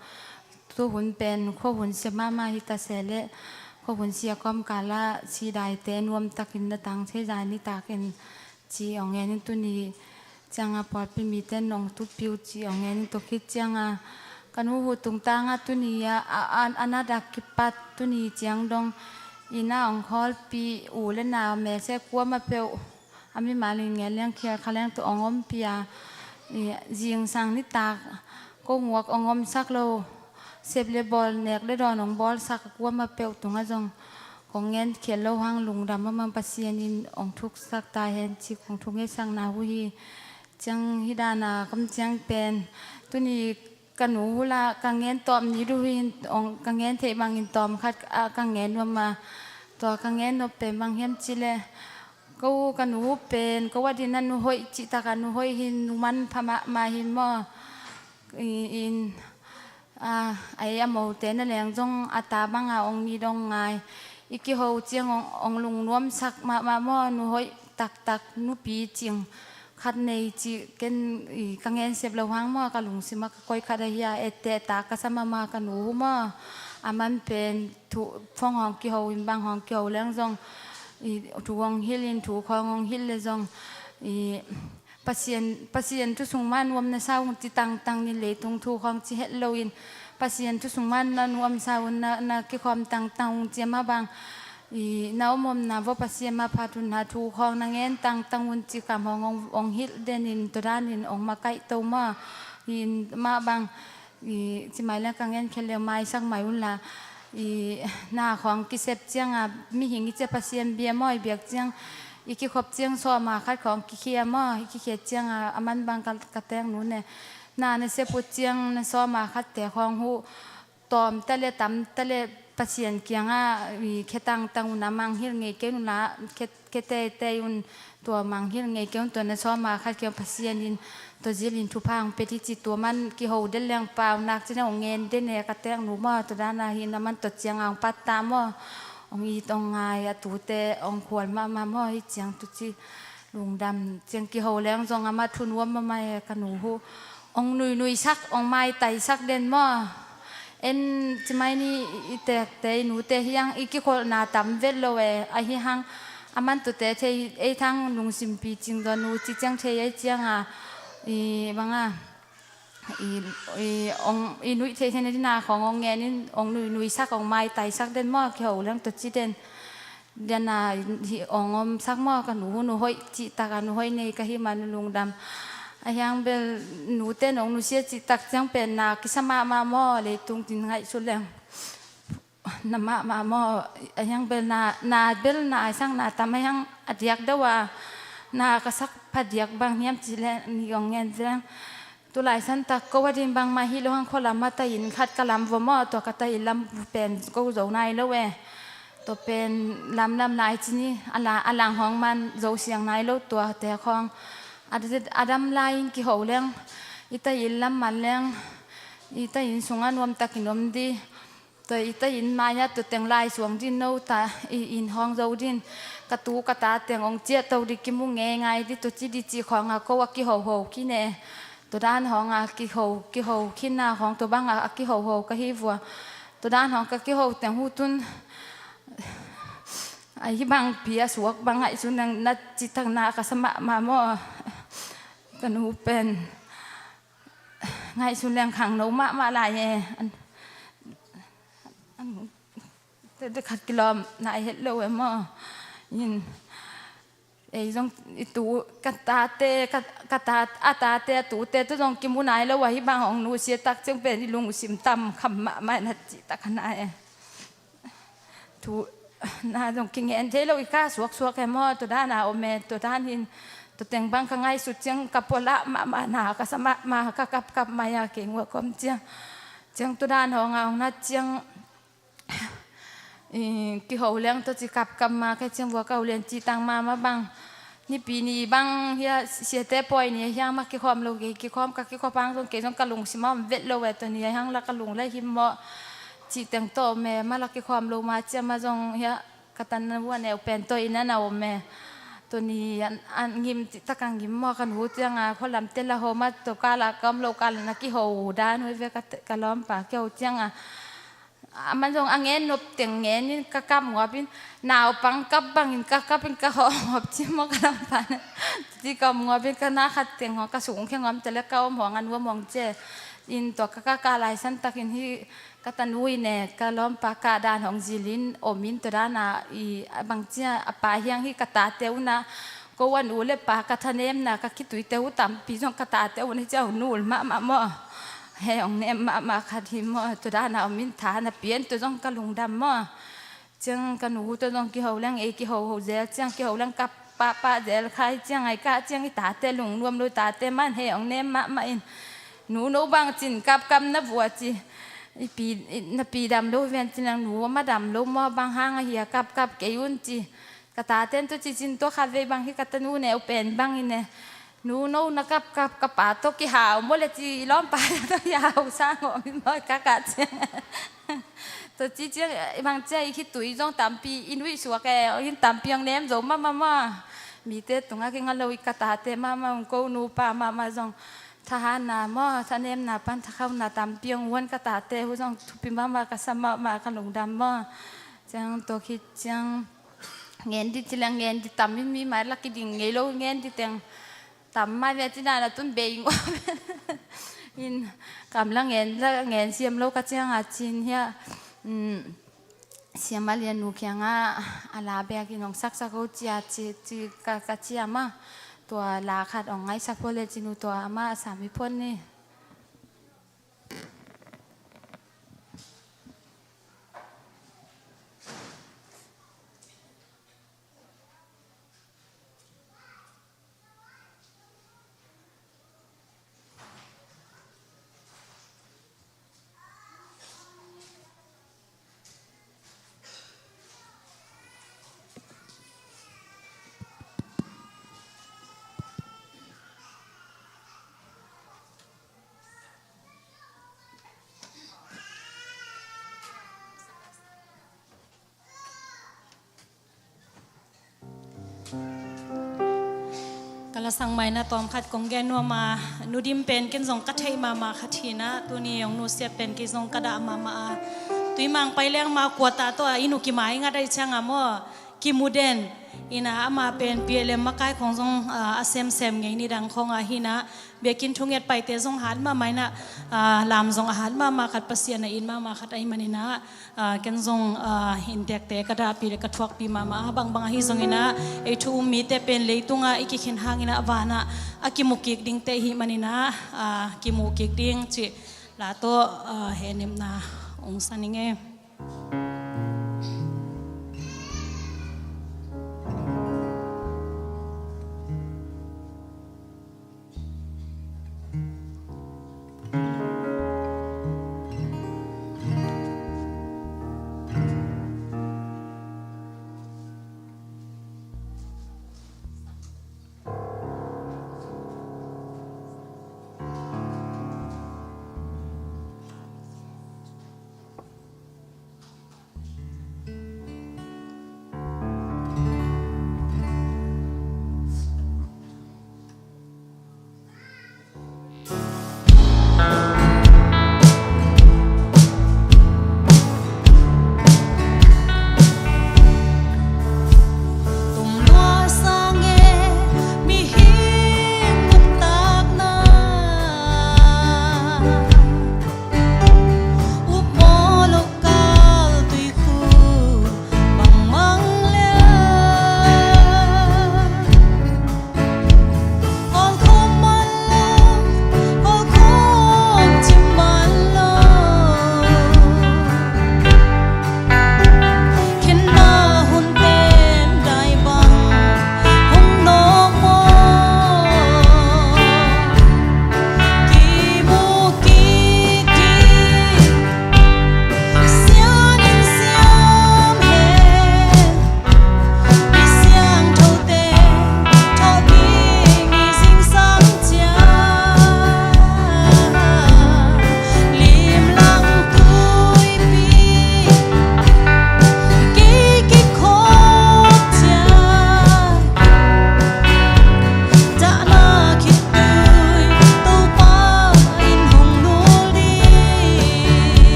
ตัวหุ่นเป็นข้อหุ่นเสียมาฮิตาเสเลข้อหุ่นเสียความกาละชีได้แต่นวมตักินในต่างเทจานิตากินจีองเงินตัวนี้จังปอดเป็นมีแต่นองตุปิวจีองเงินตัวคิดจังกันหูตุงตางตัวนี้อันนาดักกิปัดตัวนี้จังดงอีน่าองคอลปีอูเลนาแม่เสกวัวมาเปียวอามิมาลิงเงี้ยเลี้ยงเคียเขาเลี้ยงตัวองอมปียิงสังนิตาก็หัวองอมสักโลเซฟเลบอลเนกได้ดอนองบอลสักวัวมาเปียวตรงนั้นจงของเงี้ยเขียนโลหังลุงดำมันปัสเซียนินองทุกสักตาเห็นชิของทุกเงี้ยสังนาหุยจังฮิดานากำจังเป็นตัวนี้กันหนูละกังเงินตอมนี้ดูหินองกังเงินเทบางหินตอมคัดกังเงินมาตัวกังเงินนเป็นบางเฮียมจิเลก็กันหนูเป็นก็ว่าดินันหนูหอยจิตากันหนูหอยหินหนูมันพมาหินมออินไอ้ยามเอาเต้นนั่นแหละจงอัตตาบางองมีดงไงอีกเขาเจียงองลุงรวมสักมาหม้อหนูหอยตักหนูปีเจียงคัดในจีกันกังเงินเสพระวังมากะลุงสิมาคอยคัดยาเอเตตากะสมากันหนูมามันเป็นถูฟ้องห้องเกี่ยวบางห้องเกี่ยวเรื่องจงถูห้องฮิลินถูคองห้องฮิลเลยจงปัสยนทุสุงมันวมในเศร้าติตังนี่เลยตรงถูห้องจีเฮลโลอินปัสยนทุสุงมันนันวมเศร้านากิความตังเจียมาบางน้าวมอมนาว่าปัสยามาพาทุนหาทูคองนางเงินตังวุนจิกามองฮิตเดนินตัวด้านินองมาไกโตมามาบางจิหมายแล้วกังเงินเคลียไม้สักไม้วุ่นละหน้าของกิเซบเจียงมีหิงกิเจปัสยาเบียม้อยเบียกเจียงอีกขบเจียงซ้อมาคัดของกิเคียม้อกิเคียเจียงมันบางกระแตงนู้นเนี่ยหน้าในเสปุเจียงในซ้อมาคัดแต่ของหูตอมตะเลตำตะเลปัสยานเกียงเคตังอุนามังฮิลเงเกนุนะเคเตยุนตัวมังฮิลเงเกนุตัวในซ้อมาคัดเกี่ยวปัสยานินตัวจิลินทุพังเปติจิตัวมันกิโหเดลเลียงเปล่านักจะเนี่ยองเงินเดนเนกระแตงหนูมาตัวด้านนาหินมันตัวเจียงองปัตตามองอีตองไงตูเตองขวญมาหม้อให้เจียงตุจิลุงดำเจียงกิโหเลี้ยงจงมาทุนวัวมาไม่กันหนูองนุยซักองไม้ไตซักเดนหม้อเอ็นจะไม่นี่แต่หนูแต่ยังอีกคนนาตำเวทเลยไอ้ยังมันตัวแต่ไอ้ทั้งลุงสิมปีจริงตอนหนูจิจังเทไอ้เจียงบางนุยเทในที่นาขององเงี้ยนี่องนุยซักองไม้ไตซักเดนหม้อเขียวเรื่องตัวจีเดนเดียนาองซักหม้อกันหนูห้อยจิตากันหนูห้อยในกะฮิมันลุงดำยังเบลหนูเต้นองหนูเสียจิตักยังเป็นนากิสมาหม้อเลยตรงจินไงสุดแรงน้ำมาหม้อยังเบลนาเบลนาสังนาทำให้ยังอัดยักได้ว่านากระซักผัดยักบางเนี้ยจิเลนิยองเงินเรื่องตัวหลายสันตักก็ว่าดินบางมาฮิโลหังคนละมาตายินคัดกะลำวมอตัวกะตายินลำเป็นก็โจนายแล้วเวตัวเป็นลำนายจีนี่อันหลังห้องมันโจเสียงนายแล้วตัวแต่ของอาดัมไลน์กี่หัวเลี้ยงอิตายินลำมันเลี้ยงอิตายินสงานวมตะกินวมดีตัวอิตายินมายาตัวเตียงลายสวงดินโนตาอินห้องโจดินกระตูกระตาเตียงองเจี๊ยตัวดิกิมุงไงดิตัวจีดีจีของก็ว่ากี่หัวกี่เน่ตัวด้านห้องกี่หัวขี้หน้าของตัวบ้างกี่หัวก็ฮิวัวตัวด้านห้องก็กี่หัวเตียงหูตุนไอ้ที่บางเพียสวกบางไอ้ส่วนนั้นนัดจิตทางนาก็สมาหม้อกันหูเป็นไงส่วนแรงขังหนูมาลาย แต่ขัดกิลอมนายเฮ็ดเลยมั่งยินไอ้ตรงตูกตาเตกตาอาตาเตตูเตตุตรงกิมุนายแล้วว่าฮิบางของหนูเสียตักจึงเป็นลุงสิมตำคำมานัดจิตขนายทูน่าตรงกิงเงินเทเราอีกาสวกแค่หม้อตัวด้านเอาเมตัวด้านหินตัวแต่งบางข้างไงสุดเจียงกับปละมาหนากับสมะมากับมายาเก่งว่าความเจียงตัวด้านของเอาหน้าเจียงกี่หัวเลี้ยงตัวจีกับมาแค่เจียงวัวเก่าเรียนจีตังมาบางนี่ปีนี้บางเฮียเสียแต่ปล่อยนี่ยังมากี่ความโลกกี่ความกับกี่ความบางตรงเกจต้องกระลุงสิมาเวทโลเวตัวนี้ยังละกระลุงไล่หิมเหมาะจีแต่งโตแม่มาละกี่ความโลมาเจียมาจงเฮียกตันวัวแนวเป็นตัวอินนั่นเอาแม่ตัวนี้อันยิมตะกังยิมเหมาะกันหูเจียงเขาลำเต้นละหัวมาตัวกาละกำโลกาลนักกี่หัวด้านหัวเวกะล้อมปากเกี่ยวเจียงมันจงอังเงินนบเตียงเงินนี่กะกับหัวเป็นหนาวปังกับบางอินกะกับเป็นกะหอบจิ้มมอกระลำพันที่กำหัวเป็นกะน่าขัดเตียงหัวกะสูงแค่งอมแต่ละเก้าหมองอันว่ามองเจอินตัวกะลายสันตักินที่กะตันวุยเนี่ยกะล้อมปากกะดานของจิลินอมินตัวด้านน่ะอีบางเจ้าปลาเฮียงที่กะตาเตวนะก็วันอูเล็บปากกะทะเนมนะกะคิดตุยเตวต่ำปีจงกะตาเตวนี่เจ้านูลมาเฮ้ยองเนี่ยมาขัดหิมตัวด้านเอามินฐานเปลี่ยนตัวต้องกระลุงดำจังกันหนูตัวต้องกี่หัวเลี้ยงกี่หัวเจลจังกี่หัวเลี้ยงกับป้าเจลใครจังไอ้กะจังไอ้ตาเตลุงรวมโดยตาเตมันเฮ้ยองเนี่ยมาอินหนูบางจินกับนับวัวจีปีดำโลเวียนจินังหนูมาดำโลมบางห้างเหียกับเกยุนจีกะตาเต้นตัวจินตัวคาเฟ่บางที่กะตันนูเนี่ยเป็นบางอินเนี่ยหนูโน่นักกับป่าตัวกี่หาวโมเลจีล้อมป่าตัวยาวสร้างหัวมีมอกะเจียงตัวจีเจียบางเจ้าคิดตุยจงตามปีอินวิสัวแกอินตามปียงเนมจงมามีเตตรงนั้นก็งั้นเราอีกตาเตมากูนูป่ามาจงทหารนาม่ท่านเนมนาปันทเข้านาตามปียงวันกตาเตหูจงทุบปีมากสมาขนมดำมาจังตัวคิดจังเงินที่จิลังเงินที่ตามมีหมายลักดิ่งเงยโลเงินที่เตียงทำมาเวทีน่าตุนเบงว่าอินกำลังเงินเสียมโลกเจียงอาจินเฮียเสียมาเรียนหนูเขียงอาลาเบียกินองสักเขาจีกะเจียมาตัวลาขัดออกไงสักพอเลยจินูตัวมาสามีพ่นนี่กาลสังไม่นะตอมขัดกงแกนัวมานูดิมเป็นกินส่งกัดให้มาขัดทีนะตัวนี้ของนูเสียเป็นกินส่งกระดามาตุยมังไปเลี้ยงมากวดตาตัวอินุกิไม้งัดได้ช่างอ่ะมั่วกิมูเดนอินะมาเป็นเปียเลมมาใกล้ของส่งอาเซมไงนี่ดังของหินะเบียกินทุ่งเงียดไปเตะส่งหันมาไหมนะลามส่งอาหารมาขัดปัสเซียนอินมาขัดไอมันนี่นะกันส่งหินแตกกระดาปีกระทวกปีมาบางฮิส่งอินะไอทูมีเตเป็นเลยตุงอีกเข็นหางอินะวานะกิมุกิกดิ้งเตหิมันนี่นะกิมุกิกดิ้งจีลาโตเฮนิมนาองศานิเง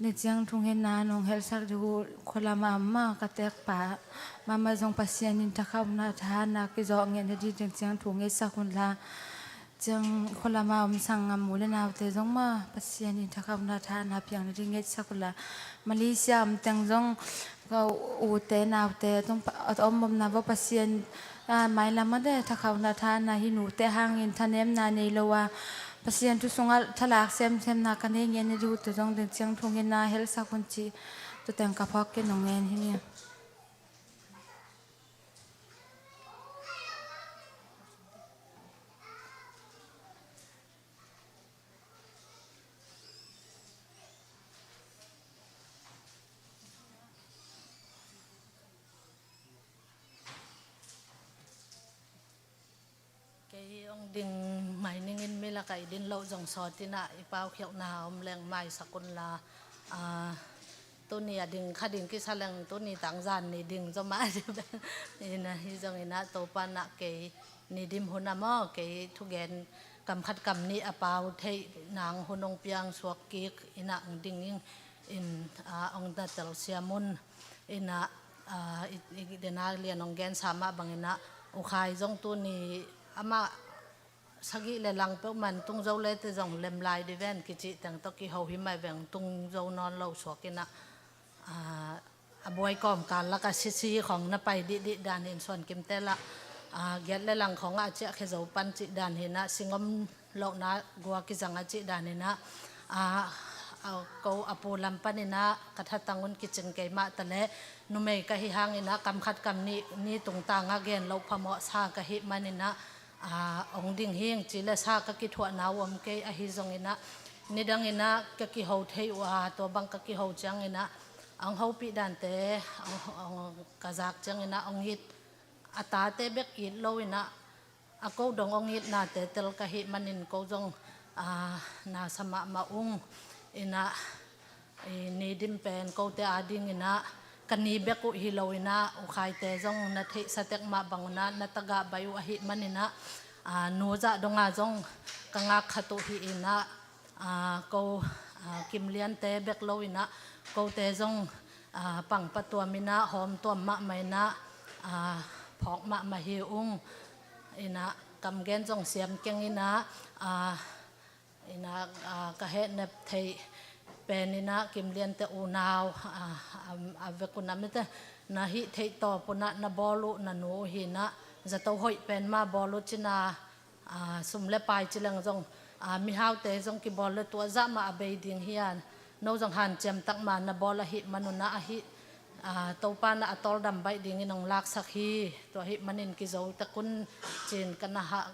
ในเจียงทุ่งเห็นนานองเฮลสักดูคนละมามากระแตกป่ามาจงปัสยานินทะเข้านาทานากิจเงินดีเจียงทุ่งเอสักคนละจังคนละมาสังงามมูลนาวเตจงมาปัสยานินทะเข้านาทานาเพียงดีเงสักคนละมาเลเซียมจังจงก็อูเตนาวเตต้องอมบมนาว่าปัสยานไม่ละมาได้ทะเข้านาทานาหินูเตหางอินทะเนมนาในโลวาpasien tu sunga thalak sem na kan he ngen du tu jong den chiang thong na hel sa kun chi tu tang ka phak ke nong ngen hi ni cái ông đình mày nên in mới là cái đình lâu dòng sò tin ạ bao khiệu nào ông leng mày sắc con là tôi nè đình khai đình cái sao leng tôi nè tặng giàn nè đình cho mãi nên là hi dòng nè tôi pan nè cái nè đêm hôm nào mà cái thu gen cầm khát cầm nè bao thấy nàng hôm ông piang suak kiek nè đình in ông ta tel siamun in den na lian ông gen sama bang nè khai dòng tôi nè ama sagi le lang pe man tung zo le te jong lem lai de ven ki chi tang to ki ho hi mai veng tung zo non lo so ki na boy kom kan la ka siของna pai di dan in son kim te la get le langของa che khe zo pan chi dan hi na singom lo na gwa ki jang a chi dan hi na ko apu lam pan ni na ka tha tangun ki chen ke ma ta le nu me ka hi hang ina kam khat kam ni tung ta nga gen lo phamo sa ka hi manina ông đình hieng chỉ là sa các cái thuận nào ông cái hi zong ina ni dang ina các cái hậu thấy wa to bang các cái hậu chang ina ông hậu pi đàn te ông kazak chang ina ông hit ata te bek it lo ina ako dong ông hit na te tel ka hi manin ko zong na sama maung ina ni dim pen ko te ading ina kani beku hilawina ukhai te jong na the satek ma bangna na taga bayu ahi manina noza donga jong kanga khatu hi ina ko kimlian te beklowina ko te jong pang patwa mina hom to ma maina phok ma hi ung ina kam gen jong siam keng ina ka he nep thei penina kimlian te unaw avekunamite na hi thei to puna na bolu na no hi na zato hoi pen ma bolu china sumle pai chilang jong mi hau te jong ki bol to za ma abei ding hian no jong han chem tak ma na bol hi manuna hi to pa na atol dam bai ding inong lak sak hi to hi manin ki zo takun chin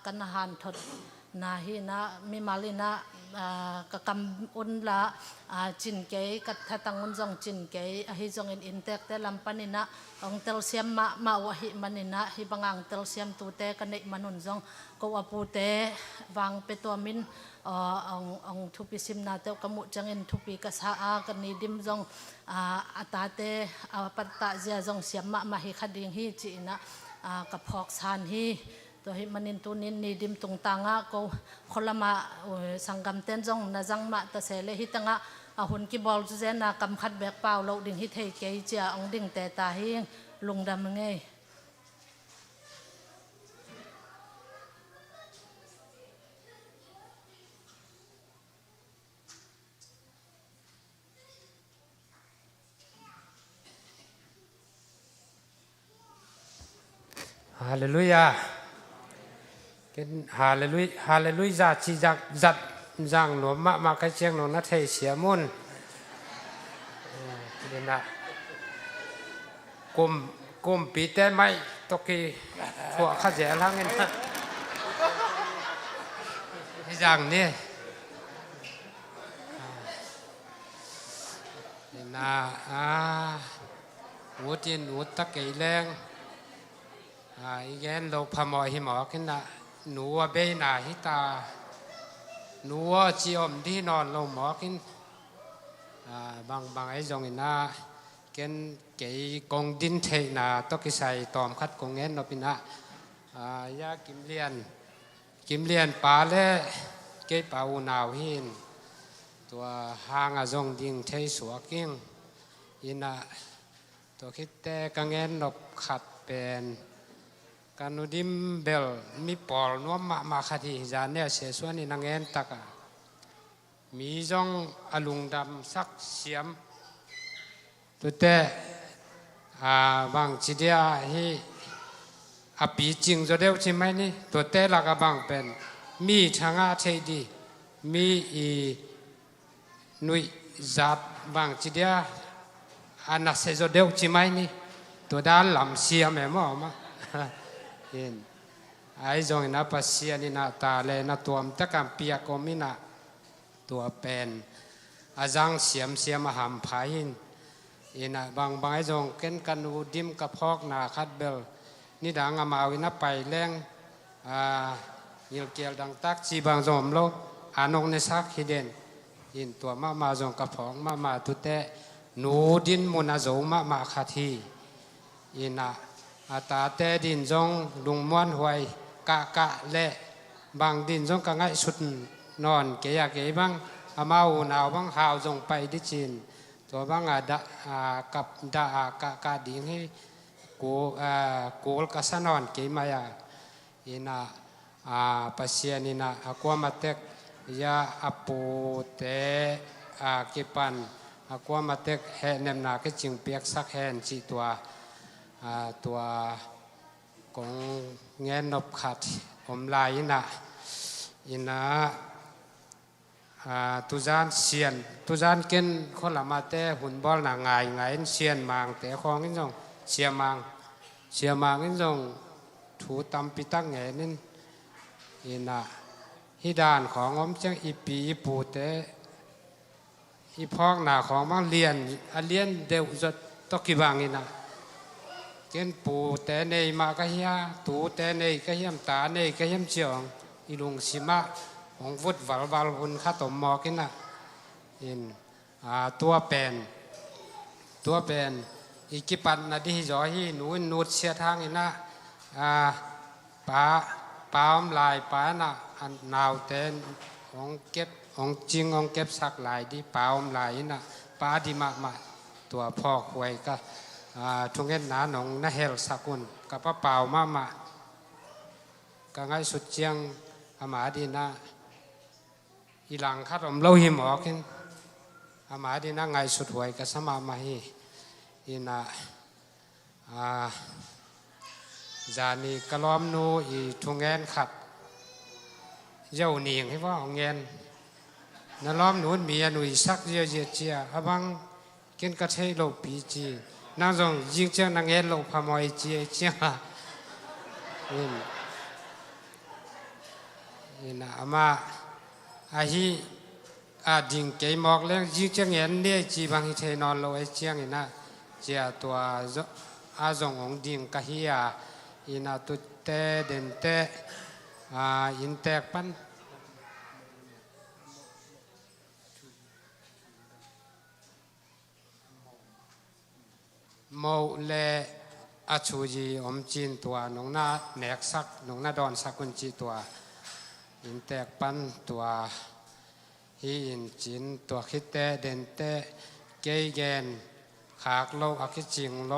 kana han thot na hi na mi malina ka kam un la chin ke ka thatang un jong chin ke hi jong in tek te lampanina ong tel siam ma wa hi manina hi bangang tel siam tu te ka nei manun jong ko apu te wang pe to min ong thupi sim na te kamu changin thupi ka sa ka ni dim jong ata te patta zia jong siam ma hi khading hi chi na ka phok san hi to hi manin tunin ni dim tung tanga ko kholama sangam ten jong na jang ma ta se le hi tanga hun ki bol je na kam khat bek paw lo ding hi thei ke cha ong ding te ta hi lungdam nge Hallelujah. Hallelujah chi giặt giang nó mà cái chiêng nó thầy xía môn nên là cùng bị tên mày tôi kỳ phụ khá dễ lắm nên giang nè nên là út tiền út tắc cái leng igen lo phamoi hi mo kin na nuwa be na hi ta nuwa chi om di non lo mo kin bang ai jong ina ken ke kong din the na to ki sai tom khat kong en no pina ya kim lian pa le ke pa u naw hin ตัวหางอาจงดิ่งเทสวกิ้งอินะตัวคิดแต่กังเงินนบขัดเป็นการนุดิมเบลมีปอลนัวมาคดีจานเนี่ยเสียส่วนนี้นังเงินตักมีจงอลุงดำสักเสียมตัวแต่บางจีเดียให้ปีจริงจะเดียวใช่ไหมนี่ตัวแต่ละก็บางเป็นมีทางอาเทดีมีนุยจัดบางจีเดียอันนั้นเสียจะเดียวใช่ไหมนี่ตัวด้านลำเสียมเหรอมาเห็นไอ้จงนับภาษานี่นาตาเลยนาตัวมตะกันเปียกก็มีนาตัวเป็นอาจังเสียมหามพายินอินะบางไอ้จงเกินกันวูดิมกับพอกนาคัดเบลนี่ดังอามาวินาไปแรงยิลเกียลดังตักจีบางจอมโลอานงในสักฮิเดนอินตัวมาจงกับพอกมาตุเตนูดินมุนาโจมาคาทีอินะอาตาเตดินจงลุงม้วนหวยกะเละบางดินจงกังไงสุดนอนเกียบังอามาอูนาวบังหาวจงไปดิจินตัวบังกับกะดิ่งให้กูลกัสนอนเกียมายาอินะปัสยานินะอากวามาเตกยาอปูเตกิปันอากวามาเตกเฮเนมนาคิจิงเปียกสักแห่นจีตัวของเงินนบขัดอมลายอินะตุจานเสียนตุจานเกินคนละมาเตะหุ่นบอลหนังไงเสียนมังแต่ของนี่จงเสียมังนี่จงถูตำปิตักเงินอินะฮิดานของอมจังอีปีอีปูเตะอีพอกหนาของมังเลียนเดียวจะตกิบังอินะเกินปูแต่ในมากะเฮียตูแต่ในกะเฮียมตาในกะเฮียมเจียงอีลุงสิมาของฟุดวัลหุ่นข้าตมมอกินนะอินตัวเป็นอีกิปันนาดีจอฮีนูดเสียทางอินะป้าอมลายป้านะอันนาวเต้นของเก็บของจริงของเก็บสักลายดีป้าอมลายนะป้าดีมาตัวพ่อควยก็ทุงเงินหนาหนองนาเฮลสักุลกับป้าเปล่ามาก็ง่ายสุดเจียงอามาดีนะอีหลังคัดอมเล่าหิมออกอามาดีนะง่ายสุดหวยกับสมามาฮีอีนะจานีกะล้อมนูอีทุงเงินขัดเจ้าหนีงให้ว่าเงินนั่นล้อมหนุนมีอนุยสักเจียอาบังกินกระเทยโลปีจีนั่งจงยิงเจ้านางเอลโลพามอยเจียนี่นะอามาฮีดิ่งเกยหมอกเลี้ยงยิงเจ้าเงินเนี่ยจีบางทีเทนอนโลไอเจียงนี่นะเจียตัวจงองดิ่งกะฮีอินะตุเตเดนเตอินเตกปันโมเลอาชูจีอมจีนตัวนงนาแหนกสักนงนาดอนสักคนจีตัวอินแตกปันตัวฮีอินจีนตัวคิดเตเดนเตเกยแกนขากโลอาคิจิงโล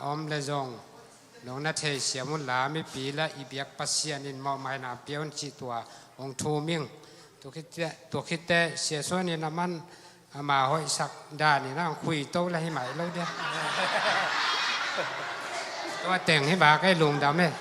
อมเลจงนงนาเทเสียมุลลาไม่ปีละอีเบียกปัสยานินมอไมนาเปียวจีตัวองทูมิงตัวคิดเตเสียส่วนนี้นะมันมาห้อยสักด้านนี่นะคุยโต๊ะอะไรให้ใหม่แล้วเดียวตัวแต่งให้บาใกล้ลุงดำเนี่ย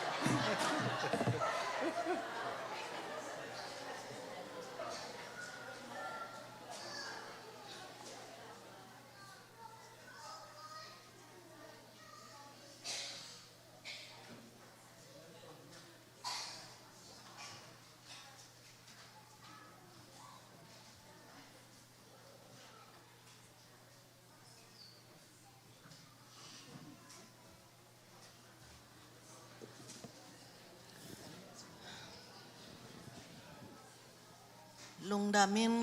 ลุงดามิน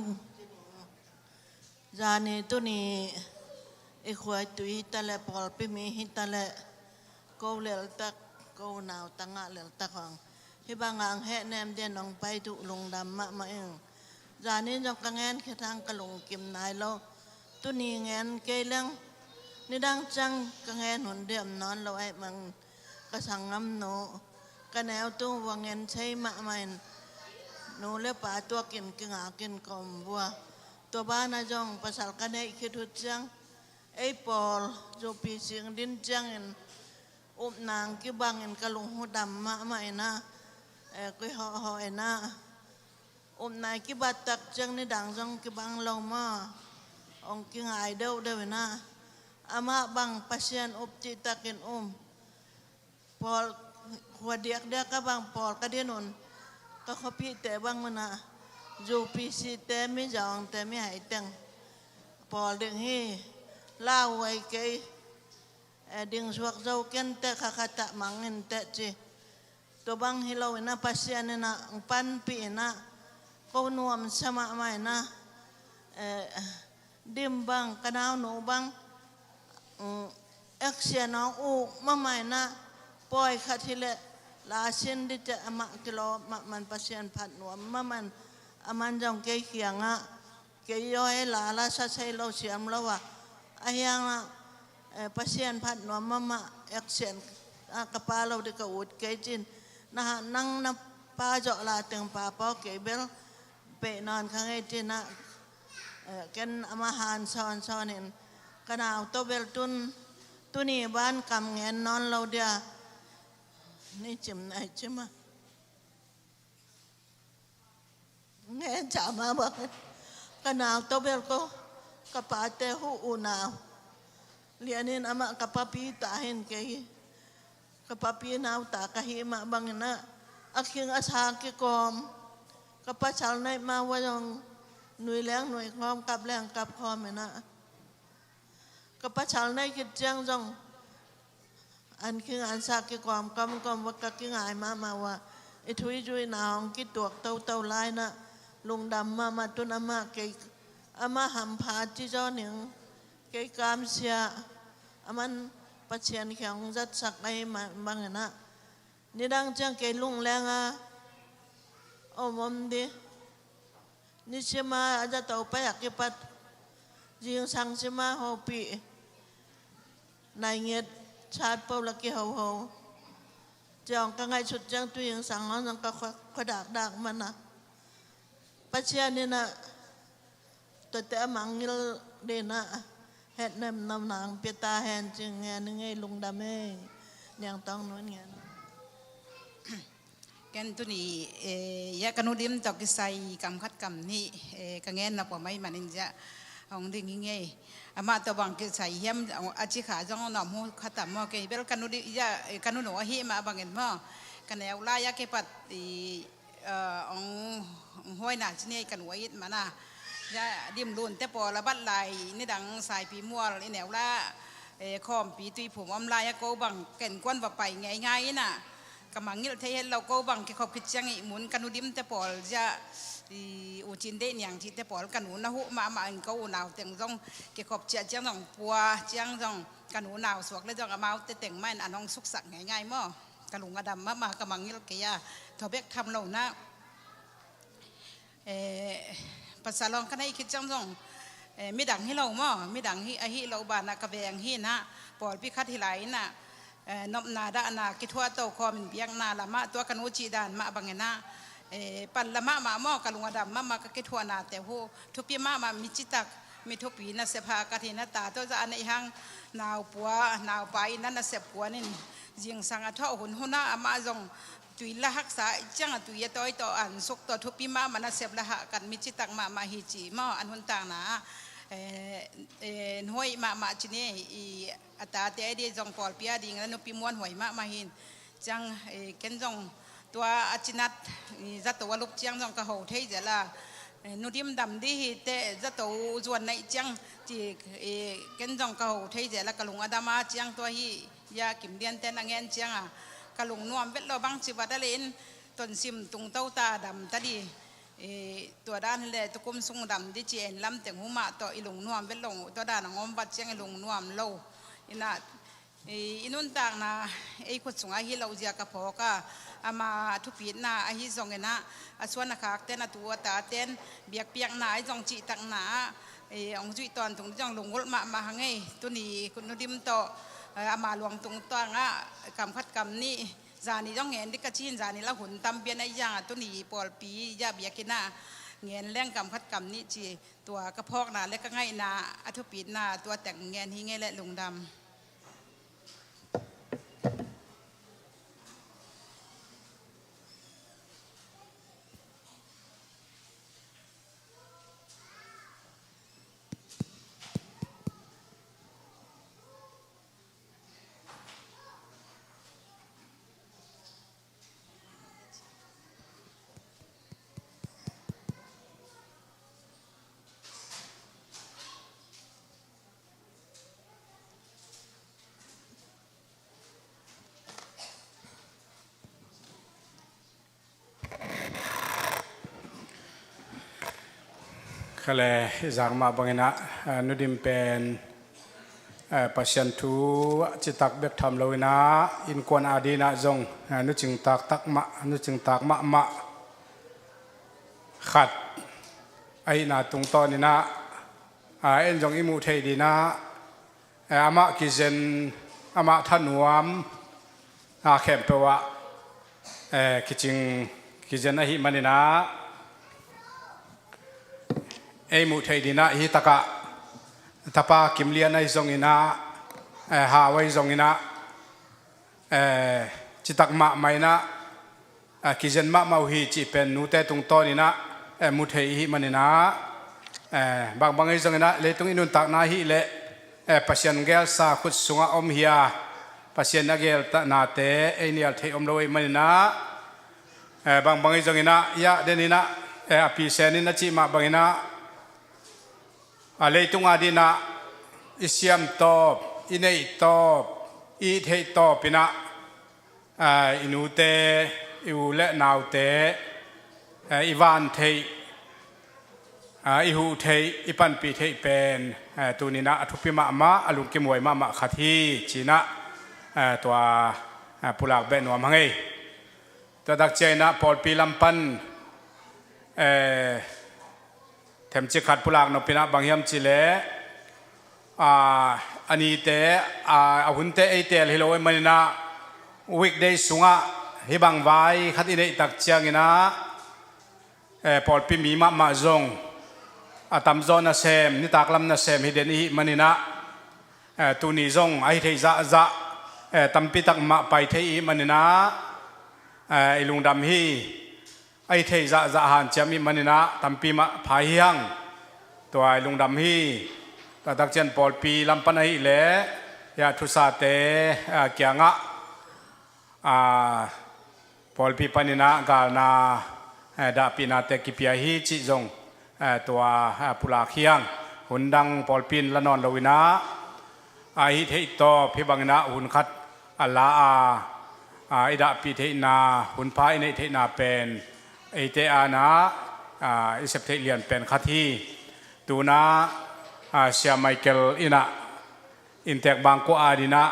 จานีตัวนี้ไอ้ควายตุยตะเละปอลไปมีหิตะเละก็เลี้ยตักก็หนาวตั้งเลี้ยตักของที่บางอ่างแห่แนมเดียนน้องไปตุลุงดำมาเอง จานี้จงกังเงินแค่ทางกะลุงกิมนายเราตุนีเงินเกยเลี้ยงนี่ดังจังกังเงินหุ่นเดียมนอนเราไอ้มังกระสังน้ำโนกระแนวตู้วังเงินใช้มะมันหนูเลี้ยป่าตัวกินกินหากินกลมบัวตัวบ้านนะจงภาษากันเองคิดทุจังไอ้ปอลจูปีเสียงดินจังเอ็นอุบนางกิบังเอ็นกะลุงหัวดำมะไม่นะกุยห่อไอ้นะอุบนายกิบัดตักจังในดังจงกิบังเรามาองกิงไอเดียวเดียวนะอามาบังปัสยันอุบจิตากินปอลหัวเดียกก็บังปอลก็เดียนนก็ขพิแต่บังมันนะจูปีสีแต่ไม่จองแต่ไม่หายตังปอลดึงให้ลาไว้เกยดึงสวกเจ้าเกินแต่ข้าตะมังเงินแต่จีตัวบังให้เราเนะปัสยันนะปันปีนะเขานวมสมาไม่นะดิมบังกระนาวหนูบังเอ็กเซียน้องอูมาไม่นะปล่อยขัดทีละลาเส้นดิจะมากิโลมันปัสยันผัดหนวมมันจงเกยเขียงเกยย้อยลาสัตย์ใช้เราเสียมแล้วว่าไอ้ยังปัสยันผัดหนวมเอ็กเซียนกระปาเราเด็กอุดเกยจินนะฮะนั่งนับปาเจาะลาตึงปาปอเกยเบลเปนอนข้างไอ้จินนะกันอาหารซ้อนเห็นกระนาวตัวเบลตุนี่บ้านกำเงินนอนเราเดียนี่จิมไหนจิมเงินจ่ามาบอกกระนาวตัวเบลก็กระปาเตหูอูนาวเรียนนี่กระปาปีตาเห็นเกยกระปาปีนาวตากะหิมาบังนะอักขิงอาชากิกอมกระปาชาวในมาว่ายังหน่วยแรงหน่วยคอมกับแรงกับคอมนะกับประชาในคิดเจียงจงอันคืออันสักกิความกำว่ากักกิงายมาว่าไอ้ทุยจุยนาวกิตัวเต่าลายนะลุงดำมาตุนอามาเกยอามาหำพาจิจอหนึ่งเกยกามเสียอามันประเชียนแข็งจัดสักไอ้มาบางนะนี่ดังเจียงเกยลุงแรงโอ้มมดีนี่ใช่ไหมอาจจะต่อไปอยากเก็บปัดยิงสังใช่ไหมหัวปีนายเงียดชาติเปล่าละกี่หัวจองกังไงชุดจังตัวยิงสังน้องจังก็ขดักมันนะปัจเจียนี่นะตัวแต่มังยิลเดนะเฮ็ดน้ำนางเปียตาแหนจึงเงี้ยนึงไงลุงดำเองยังต้องนู้นเงี้ยกันตุนียากันนุดิมตอกกิไซกำคัดกำนี่กังเงินนับว่าไม่มันอินจะองดิ่งเงี้ยอามาตัวบังกิไซเฮียมอาชิขาจงนอมหูขัดตามมอเกยเบลกันนุดิยากันนุหนูฮีมาบังเงินมอกันแนวลายาเกปัดองห้อยหนาชนีกันไว้มานะยาดิมลุนแต่พอระบัดลายนี่ดังสายปีมัวนี่แนวละคอมปีตุยผมอมลายโกบังเก่นกวนว่าไปง่ายๆน่ะกำลังงี้เราเทียนเราก็บังเกี่ยวกับคิดจังอีหมุนกันดูดิมแต่ปอลจะอุจินเดนอย่างที่แต่ปอลกันหนูนะหุมาอันก็หนาวแต่งต้องเกี่ยวกับเจ้าจังต้องปัวจังต้องกันหนูหนาวสวกแล้วต้องเอามาแต่งไม่อันน้องสุกสักง่ายๆมั้งกันหลุงอดำมากำลังงี้เราเกี่ยทบเบกทำเรานะภาษาลองกันให้คิดจังต้องไม่ดังให้เรามั้งไม่ดังให้เราบานักแวงให้นะปอลพิคัดที่ไหลน่ะนบนาดานาคิดว่าโตคอมเบียงนาละมาตัวกันอุจิดานมาบังเงินนะปันละมาหม้อกะลุงอดำมาก็คิดว่านาแต่หัวทุปีมามิจิตักมีทุปีน่ะเสพากะทินาตาตัวจะอันในห้างนาวปัวนาวไปนั่นน่ะเสพปัวนี่ยิงสังอาทอหุ่นหัวหน้ามาจงตุยละหักษาจังตุยต่อยต่ออันสุกต่อทุปีมามันน่ะเสพละหักกันมิจิตักมาฮิจิมาอันหุ่นต่างนะหวยมาจีนี่อัตราเตะดีจงปอลเปียดิ่งแล้วนุปีม้วนหวยมาหินจังเกันจงตัวอาจินัดจัตัวลูกจังจงกระหูเทียละนุดิมดำดีเตะจัตัวจวนในจังจีเกันจงกระหูเทียละกะลุงอดามาจังตัวฮียากิมเดียนเตนังเงินจังกะลุงนวมเวทเราบังจิบวัดเลนต้นซิมตุงเต้าตาดำตาดีตัวด้านเลยตุกุมสุงดำดิเจนลำแต่งหูมาต่ออีหลงนวมเป็นหลงตัวด้านงอมบัดเชียงอีหลงนวมโลอินะ อินุนต่างนะไอ้คนสงอาฮิเราเจียกับพอก็อามาทุปีน่ะอาฮิจงเงินนะส่วนนักขักเต้นตัวตาเต้นเบียกเปียกหนาจงจีตังหนาองจุยตอนตรงจงลงรถมาหังไงตัวนี้คุณนุดิมโตอามาหลวงตรงตัวงะกำคัดกำนี่จานี่ต้องเงินดิกระชินจานี่ละหุ่นตำเบียนไอ้ย่างตัวนี้ปอลปียาเบียกินน่ะเงินแรงกำคัดกำนี่จีตัวกระพอกน่ะเล็กก็ง่ายน่ะอัทุปีน่ะตัวแต่งเงินที่ง่ายและลุงดำก็เลยจากมาบังนะนุดิมเป็นปัจจันทูจิตักเบกทำเลวินะอินกวนอาดีนะจงนุจึงตักมะนุจึงตักมะขัดไอ้นาตุงตอนนี้นะเอ็นจงอิมูเทดีนะอามากิเจนอามาท่านหวมเข็มเปวะกิเจนหิมันนี่นะไอ้มุทัยดีนะฮิตากะทัพากิมเลียนไอ้ทรงอินะหาไว้ทรงอินะจิตักมะไม่นะกิจนมะมาหิจิเป็นนูเตตุงโตนี่นะมุทัยฮิมันนี่นะบางไอ้ทรงอินะเลยตุงอินุนตักนาฮิเลปัจจันเกลสาขุดสุงอมเฮียปัจจันนักเกลตนาเตไอ้เนี่ยเทอมโลยมันนี่นะบางไอ้ทรงอินะยะเดนินะปีเซนินะจิมาบางอินะอะไรตุงอาดีนะอิสยามตอบอินเอตอบอีเทตอบปินะอินูเตอิวเลนาวเตอีวานเทอิฮูเทอิปันปีเทเป็นตัวนี้นะทุพิมาอลุงกิมวยมาขัดที่จีนะตัวปุลักเบนวมังเอตัวดักเจนะพอลปีลำปันเทมจิขัดปุลักนปินะบางยามจิเลอันนี้เตหุ่นเตไอเตลฮิโลเอมันนะวิกเดย์สุงะฮิบังไว้ขัดอินเดตักเชียงนะพอลปีมีมาจงตามจอนะเซมนิตากลำนะเซมฮิเดนีมันนี่นะตัวนี้จงไอเทจะตามปีตักมาไปเทอีมันนี่นะไอลุงดำฮีไอเทจะหันเจมีมันนี่นะตามปีมาพายยังตัวไอลุงดำฮีแต่ดักเจนพอลปีลำปันไอเล่ยาทุสาเตเกียงะพอลปีปันนี่นะกาลนาดาปีนาเตกิเปียฮีจิจงตัวปุลาเคียงหุ่นดังพอลปีนละนอนลวินะไอเทอิโตพิบังนะหุ่นคัดอัลลาไอดาปีเทนาหุ่นพายในเทนาเป็นไอเตอานะอิเซปเทเลียนเป็นคัดที่ตูนะเชียไมเคิลอินะอินเตกบางกัวอาดินะ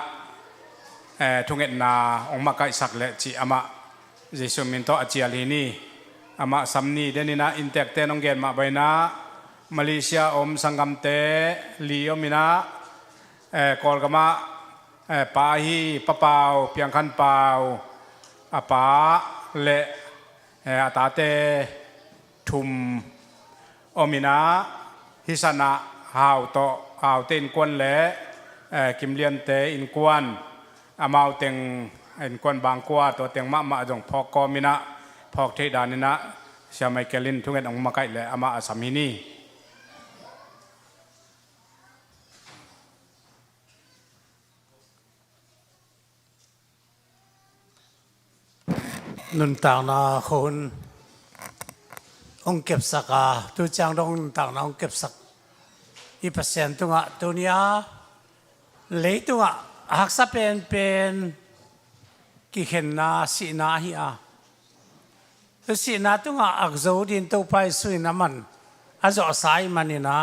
ทุงเอ็ดนาองมาไกสักเลจิอามาเจสุมินโตอาเจียลีนีอามาซัมนีเดนินะอินเตกเตนองเกนมาใบนะมาเลเซียอมสังกัมเตลีอมินะกอลกมาปาฮีปะเปาเพียงคันเปาอาปาเลอาตาเตทุมอมินะฮิสนะฮาวโตฮาวเตนกวนเละกิมเลียนเตอินกวนอามาเตงอินกวนบางกัวตัวเตงมาจงพอกอมินะพอกเทดานินะเชียไมเคิลินทุกเงินองมาไกเลอามาอาสามินีนุนต่างนาคนองเก็บสักตัวจางดงต่างนาองเก็บสักอีเปอร์เซ็นต์ตัวตัวเนี้ยเลยตัวหักซะเป็นกี่เห็นนาสีนาฮีตัวสีนาตัวอักโจดินตัวไปสุยน้ำมันอาจจะสายมันนี่นะ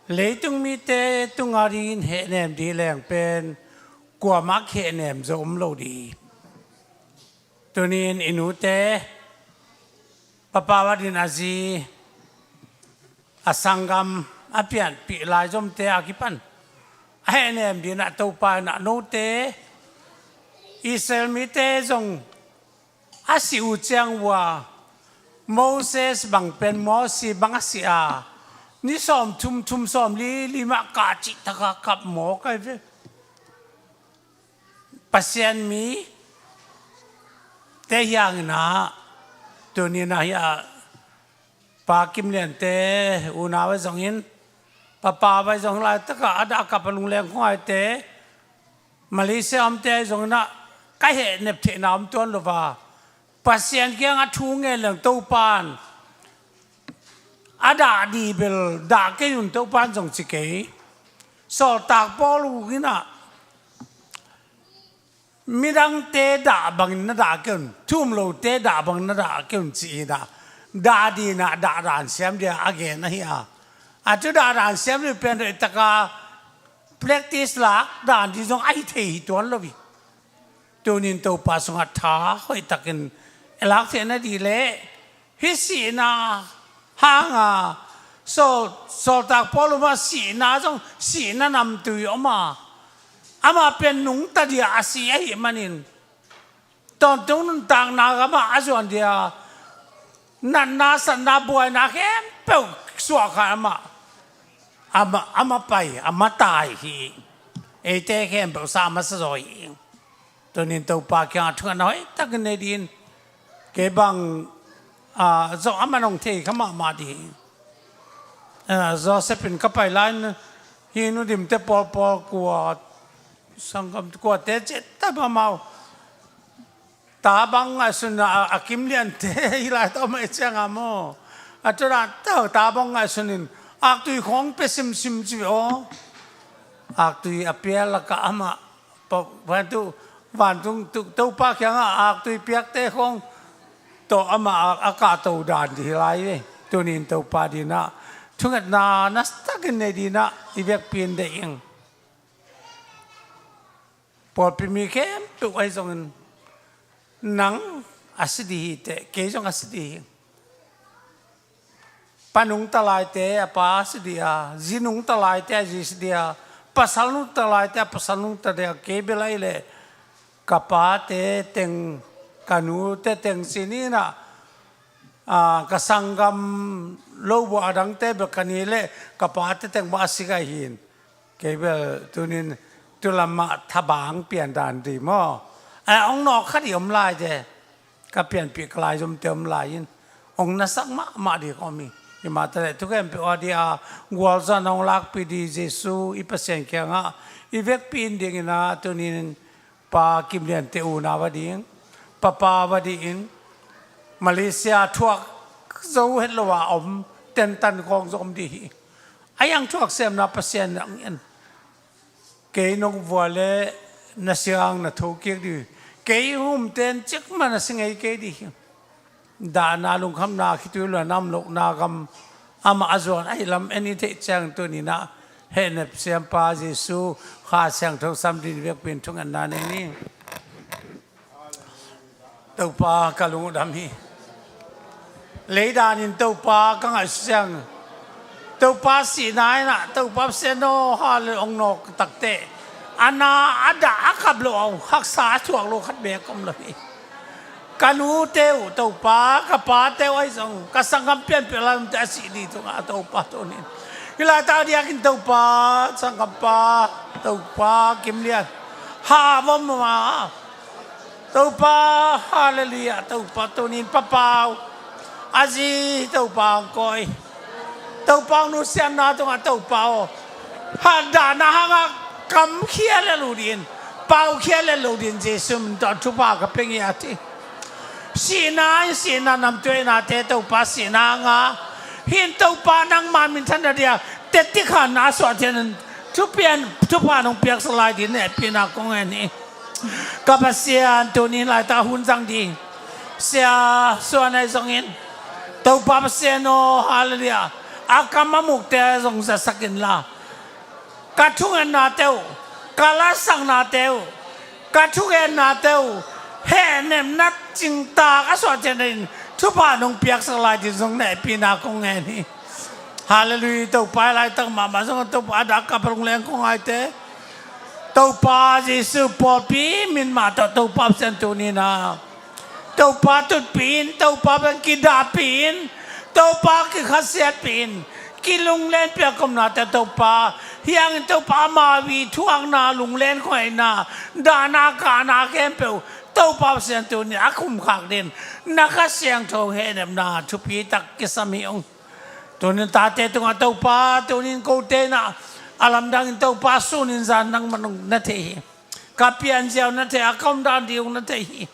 lấy tung mi te tung arin hệ nèm đi làng pen của mắc hệ nèm giống lâu đi tôi nên inu te papa wadin azi asangam apian pi lai zom te akipan hệ nèm đi na tàu pa na nô te Israel mi te zong asiu chang wa Moses bang pen Moses bang asia ni som chum som li ma ka chi ta ka kap mo kai ve pasien mi te yang na tu ni na ya pa kim len te una wa zong in pa wa zong la ta ka ada ka palung leng khoi te Malaysia am te zong na kai he nep the nam ton lo wa pasien kyang a thu nge leng to pan ada di bel da ke yun to pan jong chi ke so tak po lu gina midang te da bang na da kun thum lo te da bang na da kun chi da di na da ran siam dia again na hi a chu da ran siam ni pen de ta ka practice la dan di jong ai thei ton lo bi tu nin to pa song a tha hoi takin elak the na di le hi si na hang so tak po lu ma si na jong si na nam tu yo ma ama pen nung ta dia asi ai manin ton tung tang na ga ma azon dia na san na boy na hem pe so kha ama pai ama tai hi e te hem pe sa ma so yi to nin to pa kya thua noi tak ne din ke bang zo amanong the khama ma di zo sepin ka pai line hi nu dim te pol kwa sangam kwa te che ta ba mau ta bang asun akim lian te ila to mai chang amo atura ta bang asunin ak tui khong pe sim chi o ak tui apia la ka ama van tung to pa kyang ak tui piak te khong to ama aka to dan di lai ve to nin to pa di na thungat na nastak ne di na ibek pin de ing por pimi kem tu ai zong nang asidi te ke zong asidi panung talai te apa sidia zinung talai te sidia pasalung talai te pasalung te ke belai le kapa te teng kanu te teng sini na kasangam lo bo adang te be kanile kapa te teng ba siga hin ke be tunin tulama thabang pian dan di mo ong nok khat yom lai je ka pian pi klai jom tem lai in ong na sak ma di ko mi i ma ta tu kem pe odia gwal za nong lak pi di jesu i pasien kya nga i vek pin ding na tunin pa kim lian te u na wa ding papa wa di in Malaysia thuak zo het lo wa om ten tan kong zom di ayang thuak sem na pasien ang en ke nong vole na siang na thokek di ke hum ten chik man singai ke di da na lung kham na khitu la nam lok na gam ama azon ai lam any te chang to ni na he ne siam pa jesu kha sang tho sam din vek pin thung an na ne ni to pa ka lung dam hi le da nin to pa ka ngai sang to pa si nai na to pa se no ha le ong nok tak te ana ada akab lo hak sa chuak lo khat be kom lo hi kanu teu to pa ka pa teu ai song ka sangam pian pelam ta si di to a to pa to ni ila ta dia kin to pa sangam pa to pa kim lian ha vom ma to pa hallelujah to pa to ni pa pau azi to pa koi to pa nu sian na to to pa ha da na ha kam khia le lu din pau khia le lu din jesum to tu pa ka peng ya ti si na nam tue na te to pa si na nga hin to pa nang man min than dia te ti khan na so ten tu pa nong piak slai din ne pina kong ani ka pa sian to ni lai ta hun jang di sia so nai zong in to pa sian no hallelujah อากามามุกเตะทรงจะสักินลากระทุงเอ็นนาเตวกาลาสังนาเตวกระทุงเอ็นนาเตวเฮเนมนัดจิงตากระสวดเจนินทุพานงเปียกสลายที่ทรงไหนปีนาคงไงนี่ฮาเลลูยาตัวไปไล่ตั้งมาทรงตัวไปดักกับโรงแรมคงไงเตตัวไปเยซูปอปีมินมาตัวไปเซนตูนีนาตัวไปตุดปีนตัวไปเป็นกิดาปีนตัวไปกิขัดเสียปีนกิลุงเล่นเปียกกำนาแต่ตัวไปยังตัวไปมาวีทวงนาลุงเล่นคอยนาดานากานาแกมเปวตัวไปเซนตูนีอาคุมขักเด่นนักเสียงโทเฮเนมนาทุพีตักกิสามีองตัวนี้ตาเตตัวตัวไปตัวนี้กูเตนะalam dang tau pasun insan nang manung nate kapian siaw nate akam dan diung nate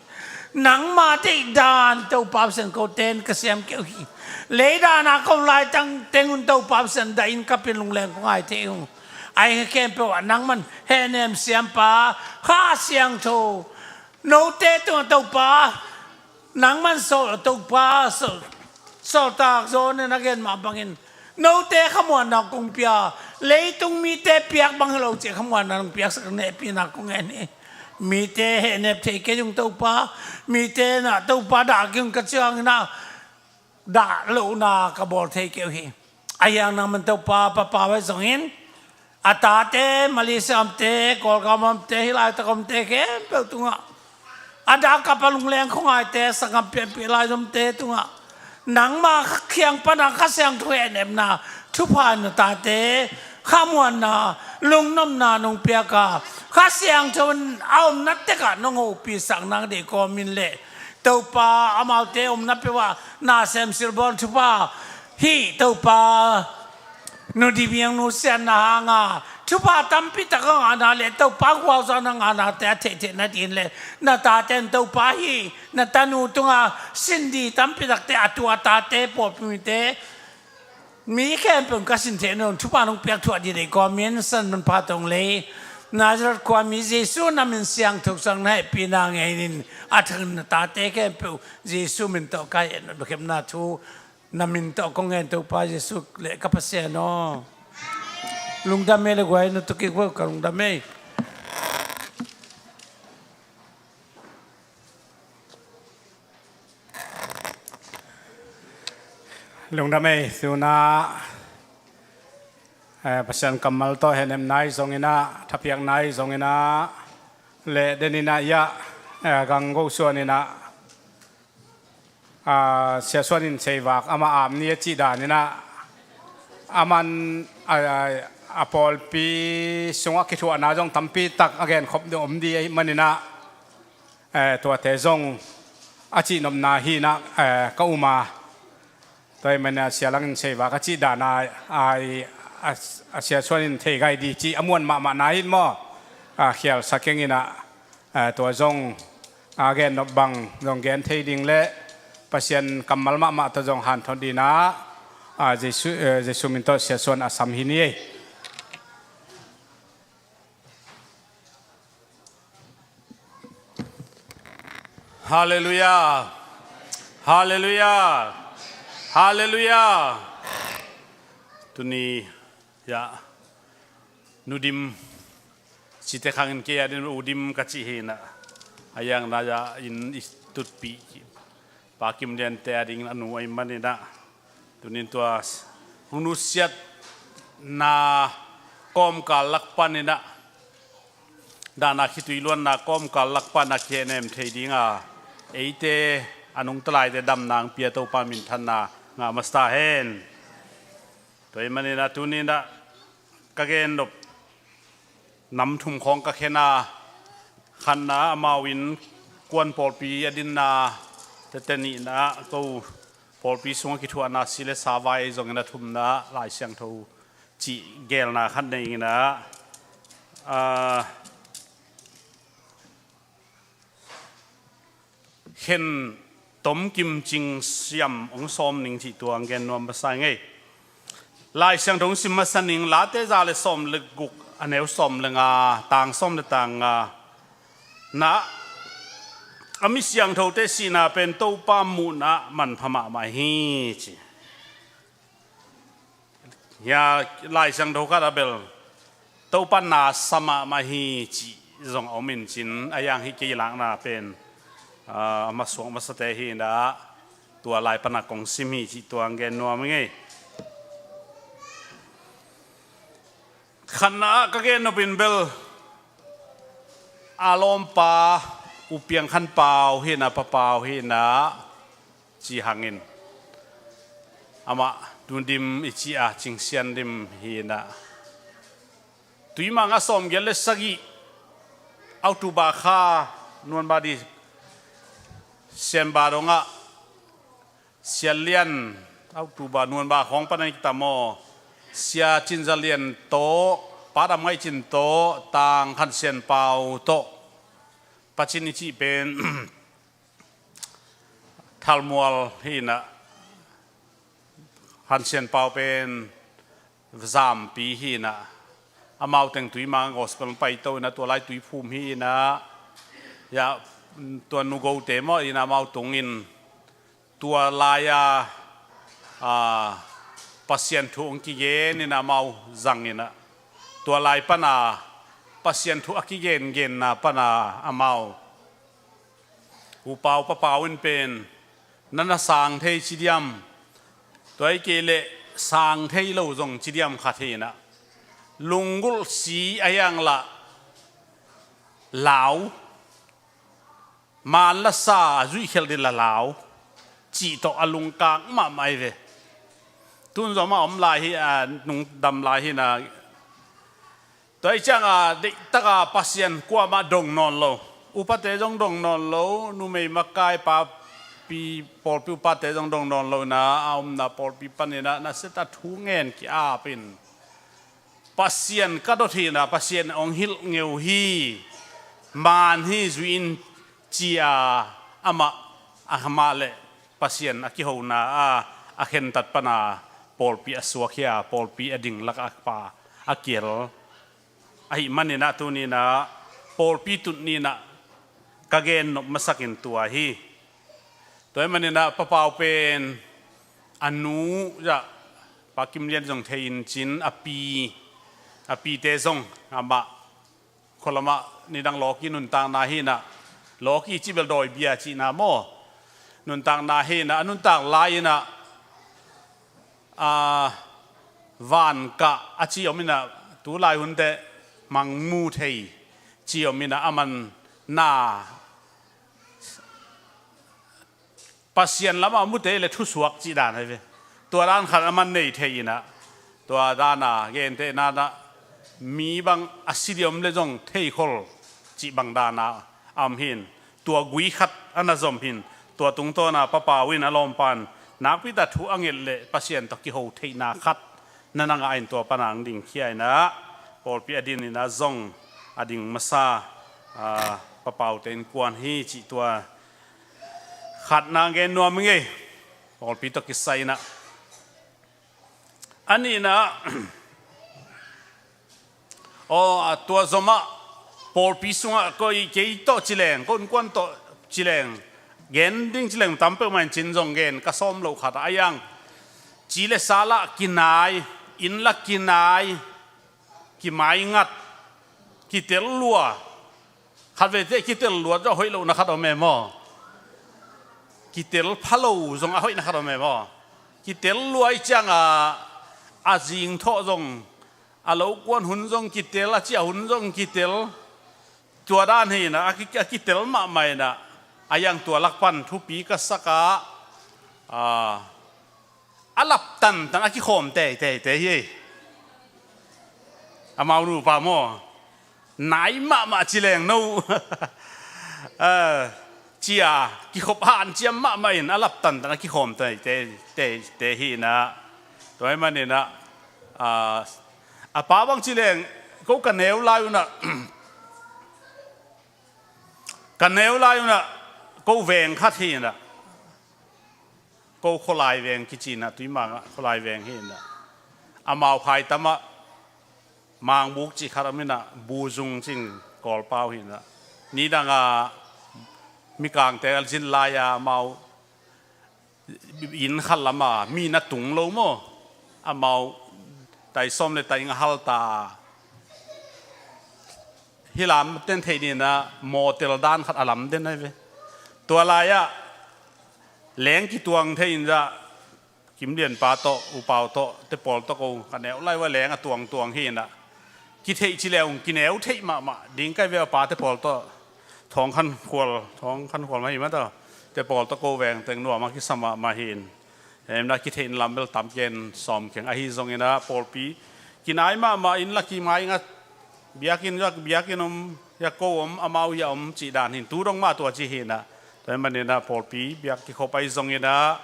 nang mati dan tau papsen ko ten kasiam keu hi le dan akom lai tang tengun tau papsen da in kapin lung leng ko ai teung ai kem pe nang man henem siam pa ha siang tho no te tu tau pa nang man so tau pa so tak zo ne nagen ma bangin no te khamwan na kong pia lấy tung mi te piak bang lo che khamwan na piak sak ne pi na kong ne mi te he ne the ke jung to pa mi te na to pa da kyung ka chang na da lo na ka bol the ke hi ayang na man to pa wa song in ata te malaysia am te kol kam am te hilai ta kom te ke pe tunga ada ka palung leng khong ai te sangam pe pe lai dom te tunga nang ma khiang pa na kha sang thwe nem na thu phan ta te khamwan na lung nom na nong pia ka kha siang chon aum nat te ka nong ho pi sang nang de ko min le to pa amau te na pe wa na sem silbon thu pa hi to pa no di biang no sian na nga thu pa tam pi ta ka na le to pa kwa sa na nga na te te na din le na ta ten to pa hi na tanu tunga sindi tam pi tak te atua ta te po pi teมีแค่เป็นกัสินเทนนทุกปานองเปียกถั่วดีเลยก็มีนสันมันพาตรงเลยนาจรความมีเยซูนำมันเสียงถูกสั่งให้ปีนางไงนินอาถึงตาเตแค่เป็นเยซูมันต่อใครดูเข้มนาทูนำมันต่อกงเงินตัวป้าเยซูเละกับเสียนอลุงดำเมเลยกว่านุตุกิกว่ากับลุงดำเมลุงดำเมสุนาภาษากัมมัลโตเห็นนายทรงอินาทัพยังนายทรงอินาเละเดนินายะกังกูส่วนอินาเสียส่วนอินเซวักอามาอามนี่จีดานินะอามันอพอลปีสงฆ์คิดว่านาจงทำปีตักอเกนขบดมดีมันนินะตัวเตจงอาจีนมนาฮีนะก็อุมาตัวมันเสียหลังเสวะก็จีดานาเสียส่วนเทไกดีจีอมวนมานาฮินมั่วเขียวสักอย่างนี้นะตัวจงเกนนบังจงเกนเทดิงเละปัจจัยกำมัลมาตัวจงหันทนดีนะเจสุมินโตเสียส่วนอาสัมหินีฮาเลลูยาฮาเลลูยาฮาเลลูยาตุนียานูดิมสิเตขังเกียดินอูดิมกัจจิเฮนะอายังนาจะอินอิสตุปีปากิมเดียนเตอดิงอนุไอมันนี่นะตุนินตัวมนุษย์นากอมกาลักปันนี่นะดานาคิตุยล้วนนากอมกาลักปันนักเขียนเอ็มเทดิงเอเตอนุงตลายเตดำนางเปียโตปามินทันนางามัสตาเฮนตัวเอ็มนี่นะตุนินนะกะเกนดบนำทุ่มของกะเขนาขันนามาวินกวนปอลปีอดินนาแต่เตนี่นะก็ปอลปีสงฆ์คิดว่านาสิเลสาวายจงนะทุ่มนะหลายเสียงทูจีเกลนะขันนี้นะเห็นต้มกิมจิงเสียมองซ้อมหนึ่งที่ตัวเกนนวมภาษาไงหลายเสียงทงสิมาสนิงลาเตจาเลซ้อมลึกกุกอันเอวซ้อมเลยต่างซ้อมเลยต่างนะอามิเสียงทูเตสีนาเป็นตู้ป้ามูนะมันพม่ามาฮีจี ya lai sang do ka bel to pan na sama ma hi chi zong au min chin ayang hi ki lang na pen ma song ma sa te hi na tua lai pan na kong sim hi chi tua ngen no ma nge khana ka gen no bin bel alom pa upiang khan pau hi na pa pau hi na chi hangin ama dundim ichi a chingsian dim hi na tuima nga som gel sagi autuba kha nuan badi sian ba donga sialian autuba nuan ba khong panai tamo sia chinjalian to para mai chin to tang khan sian pau to pachin chi ben thalmual hi na han sian pau ben zam pi hi na amau teng tui mang gospel pai to na to lai tui phum hi na ya to nu go te mo ina mau tungin tua laya pasien thu ki ge ni na mau zangina tua lai pana pasien thu akigen gen na pana amau upau pa pawin pen nana sang thei chidiam toy kele sang thei lo jong chidiam kha theina lungul si ayang la lao man la sa zui khel de la lao chi to alung kang ma mai ve tun zo ma om lai hi nung dam lai hi na toy chang de taka pasien kwa ma dong non lo upate jong dong non lo nu mei makai pa pi por pi upate jong dong non lo na om na por pi panina na seta thu ngen ki a pin pasien kadothina pasien ong hil ngeu hi man hi zuin chia ama ahmale pasien akiho na a khen tat pana por pi aswakhia por pi ading lak akpa akiel ai manina tunina por pi tunina kagen no masakin tua hi toy manina papau pen anu ja pakim lian jong thein chin api te zong ama kolama nidang loki nun tang na hi na loki chi bel doi bia chi na mo nun tang na hi na nun tang lai na van ka achi omina tu lai hunte mang mu thei chi omina aman na pasien lama mu te le thu suak chi dan hai ve tua dan khan aman nei thei na tua dana gen te na na mi bang asidiom le jong thei khol chi bang dana am hin tua gui khat anazom hin tua tung to na papa win alom pan nak pi ta thu angel le pasien to ki ho thei na khat nananga ain to panang ding khiai na por pi adin na zong ading masa papau ten kwan hi chi tua khat na gen no mi nge por pi to ki sai na ani na o tua zoma por pi sunga ko i ke to chileng kon kwan to chileng gen ding chileng tampe man chin jong gen ka som lo khat ayang chile sala kinai in la kinai ki mai ngat ki tel lua khat ve te ki tel lua jo hoi lo na khat o me mo ki tel phalo jong a hoi na khat o me mo ki tel lua i chang a jing tho jong a lo kwan hun jong ki tel a chia hun jong ki tel tua dan hi na ki tel ma mai na ayang tua lakpan thu pi ka saka alap tan tan aki khom te hi amau ru pa mo nai ma chileng no chia ki khop han chiam ma mai alap tan tan aki khom te hi na toy man ni na pa bang chileng ko ka neu lai na ka neu lai na ko veng khat hi na ko kholai veng ki chi na tui ma kholai veng hi na amau phai tama mang buk chi kharamina bu jung ching kol pau hi na ni danga mi kang te al jin la ya mau in khalama mi na tung lo mo amau แต่ส้มเลยแต่ยังฮัลตาฮิลามเต้นเทนี่นะโมเตลด้านขัดอลัมเด่นได้ไหมตัวอะไรอะแหลงกี่ตัวเทยินจะกิมเดียนปาโตอุปาโตเตปอลโตกูกันแนวไล่ว่าแหลงอะตัวเฮียนะกิเทจิเลวกินแนวเทมาดิ้งใกล้เวลปาเตปอลโตท้องขันขวลมาเห็นมั้ยต่อเตปอลโตกูแหวงแต่งหนัวมาคิดสมาเห็นเห็นนะกิเทนลำเบลตามเกณฑ์ซ้อมแข่งไอฮิซงเงินะปอลปีกินไอมาอินลักกี้ไม้งัดbiakin ya ko amau ya chi dan hin tu rong ma to chi hin na tai man na por pi biak ki khopai zong ina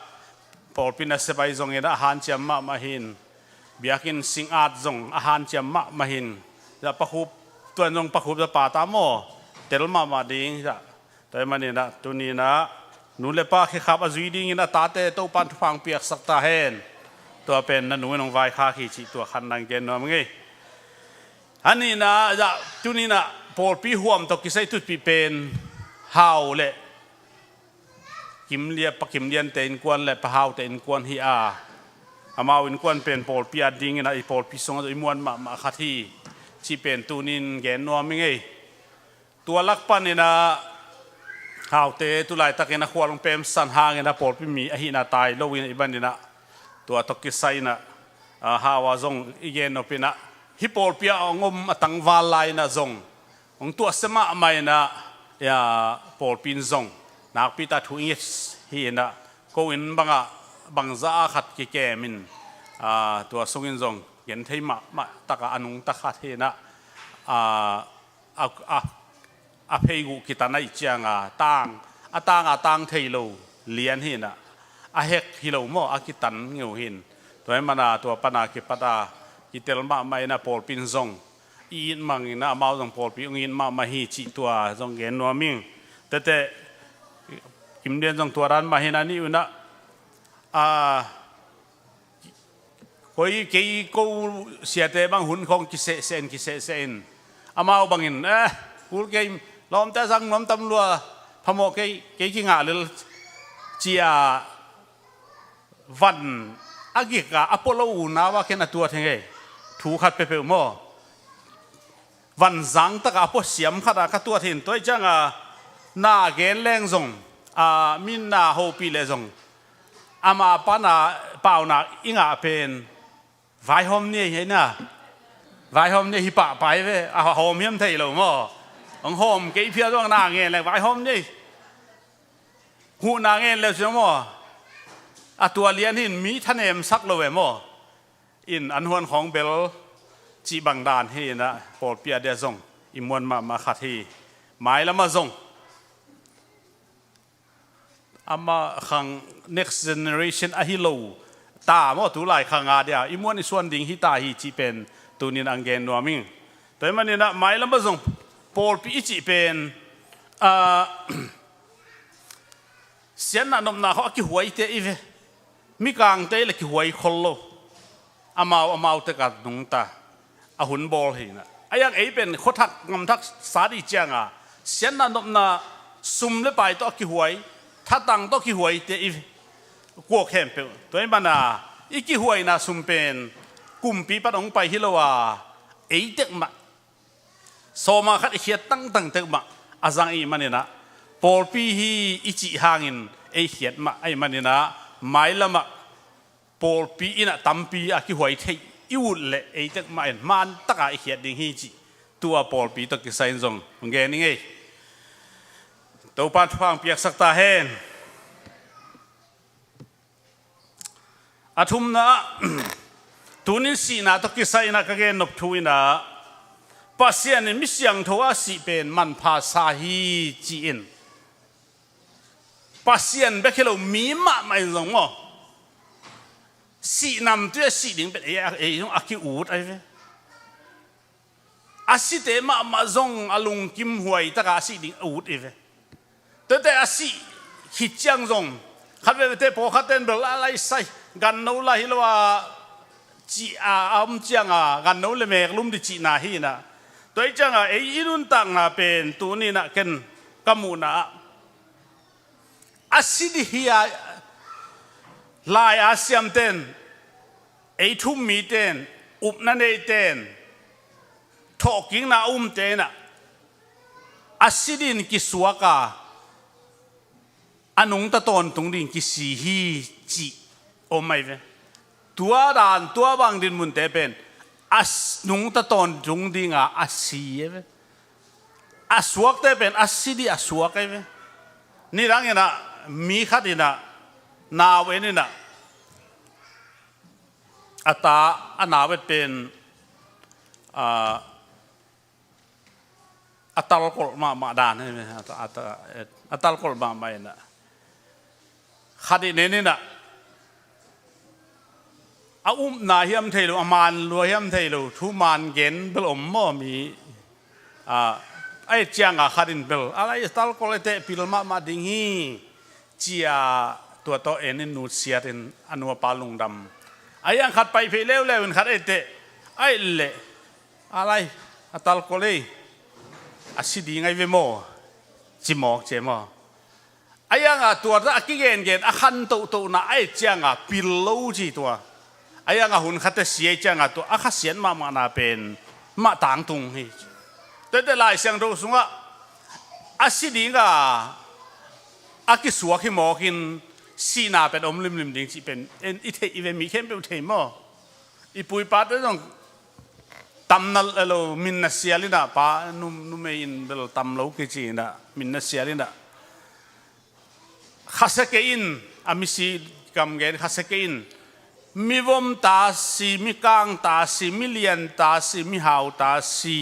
por pi na se pai zong ina han cham ma hin biakin sing at zong a han cham ma hin ya pa khup tuan zong pa khup da pa ta mo tel ma ding ja tai man na tu ni na nu le pa khi khap azui ding ina ta te to pan phang piak sak ta hen to pen na nu nong vai kha khi chi to khan nang gen no ngiอันนี้นะจะจุนี่นะพอปีห่วมตกิใส่ตุดปีเป็นฮาวเละกิมเลียปกิมเลียนเต็นกวนเละปะฮาวเต็นกวนฮีอามาวินกวนเป็นพอปีอดิ้งนะไอพอปีสงจะมวนมาขัดที่ที่เป็นตุนินแกนนัวมิงไงตัวลักปันนี่นะฮาวเตตุไลตะเกนะควาลงเป็นสันหางนะพอปีมีอหินาตายโลวินอีบันนี่นะตัวตกิใส่นะฮาวาซงอีเกนโนปินะฮิปโปเปียงมตังวาลายนะซงองตัวสมาไม่นะยาปอลปินซงนักพิตาทุยฮีนะก็อินบังจ้าขัดกิเกมินตัวสุกินซงเห็นที่มาตะกาอนุงตะขัดเฮนะเพยุกิตานาอิจางตังเทโลเลียนเฮนะเฮกฮิโลโมกิตันเงียวหินตัวมันตัวปนาคิปตากิเตลมาไม่นะปอลปินซงอินมังนะมาซงปอลปิอินมาฮีจิตัวซงเกนนัวมิงแต่กิมเดียนซงตัวรันมาเฮนันนี่อุนะคอยเกี่ยกูเสียแต่บางหุ่นของกิเสนมาเอาบางอินกูเกี่ยล้อมแต่สังล้อมตำรวจพมเกี่ยกิงาเลยเจียวันอากิกาอพอลโลนาว่าแค่นั้นตัวเท่าไงถูขัดเปเปอร์โมวันจังตะกาพอเสียมขัดขัดตัวเห็นตัวจังน่าเกณฑ์แรงซงมินนาโฮปีเลซงมาปานาเปล่านาอิงาเป็นไวหอมเนี่ยเห็นนะไวหอมเนี่ยฮิปะไปเว้หอมเฮียมไทยเลยมั้งหอมเกี่ยเพียร่วงนาเงี้ยเลยไวหอมเนี่ยหูนาเงี้ยเลยใช่ไหมตัวเลี้ยนหินมีท่านเอ็มซักเลยมั้งอินอันหวนของเบลจีบังดานให้นะปอดเปียเดียซงอิมวนมาขัดที่หมายแล้วมาซงมาขัง next generation อหิโลตามั่วตัวหลายขังอาเดียอิมวนในส่วนดิ่งฮิตาฮิจีเป็นตัวนินอังเกนนัวมิงแต่มันนี่นะหมายแล้วมาซงปอดปีจีเป็นเสียนน่ะนมนาเขาคิดหวยเตอีเวมีกลางเตะเลยคิดหวยคนโลอามาเตกัดนุงตาหุ่นบอลเห็นนะไอ้ยังเป็นโคทักงำทักสาดีจังเสียนน่ะนมนาซุ่มเลยไปต้องคิดหวยถ้าตังต้องคิดหวยเตอีกลัวแข็งเปล่าตัวนี้มันอีคิดหวยน่ะซุ่มเป็นกลุ่มปีปัดองไปฮิโลวาเด็กมาโซมาคัดเขียดตั้งเด็กมาอาจังอีมันเนี่ยนะปอลปีฮีอิจิหางินเขียดมาไอ้มันเนี่ยนะไม่ละมาปอลปีน่ะตั้มปีอากิหวยเทยอิวเละเด็กมามันตะกายเขียดดิ่งฮีจิตัวปอลปีตะกิไซน์ซงมึงแกนี่ไงตัวปัดฟังเปียกสักตาเฮนอาทุมนะตุนิสีนะตะกิไซนะก็แกนบทุยนะปัสยานิมิเสียงทัวสีเป็นมันภาษาฮีจีนปัสยานเบคโลมีมาไม่รู้มั้งสีนำตัวสีดิ่งเป็นต้องอากิอูดไอ้เว้อาสีเตมาจงอาลุงกิมหวยตะกาสีดิ่งอูดไอ้เว้แต่อาสีหิจังจงขัดเวทพอขัดเต้นเบลอะไรใส่กันโนลาฮิโลว่าจีอาจังกันโนเลเมกลุ่มดิจีนาฮีนะตัวจังอิรุนตังเป็นตัวนี้นะเกินกมูนะอาศิดิฮิอาลายอาเซียมเต้นทุ่มมีเต้น อุบนั่นเองเต้นทอกิ้งน่าเต้นอาศิดินกิสวกาอันนุงตะตอนตรงดินกิสีฮีจีโอไม่เวตัวด่านตัวบางดินมุนเตเป็นอานุงตะตอนตรงดินอาสีเวอาสวกเตเป็นอาศิดีอาสวกเวนี่รังเงี้ยนะมีขัดนะนาเวนี่นะอัตตาอันนาเวเป็นอัตตาลกลมาดานใช่ไหมอัตตาลกลมาไม่นะขัดนี่นะอานาเฮียมเทลูอามานรัวเฮียมเทลูทุมานเกนเบลอมม่มีไอ้เจียงขัดินเบลอะไรอัตตาลกลเตปิลมาดิ่งฮีเจียตัวโตเอ็นนูเซียนอนุปาลุงดำไอ้ยังขัดไปเพลเร็วขัดไอ้เตไอ้เละอะไรอัตตาลกลเลยอาศิดีไงเวโมจิมอกเจมอไอ้ยังตัวละกิเกนขันตัวน่ะไอ้เจียงปิลลูจีตัวไอ้ยังหุ่นขัดเสียเจียงตัวขัดเสียนมานาเป็นมาต่างตรงฮีแต่หลายเสียงดูสุงอาศิดีอากิสวกิมอกินสีนาเป็นอมลิมดิ่งจีเป็นอีเทอีเวมีเข้มเป็นเทมออีปุยปัดต้องตำนัลเอโลมินนัสเซียลินะป้านุ่มเอินเบลตำโลกิจีนะมินนัสเซียลินะขัสเกอินอามิซีกำเกนขัสเกอินมีวมตาสีมีกางตาสีมีเลียนตาสีมีหาวตาสี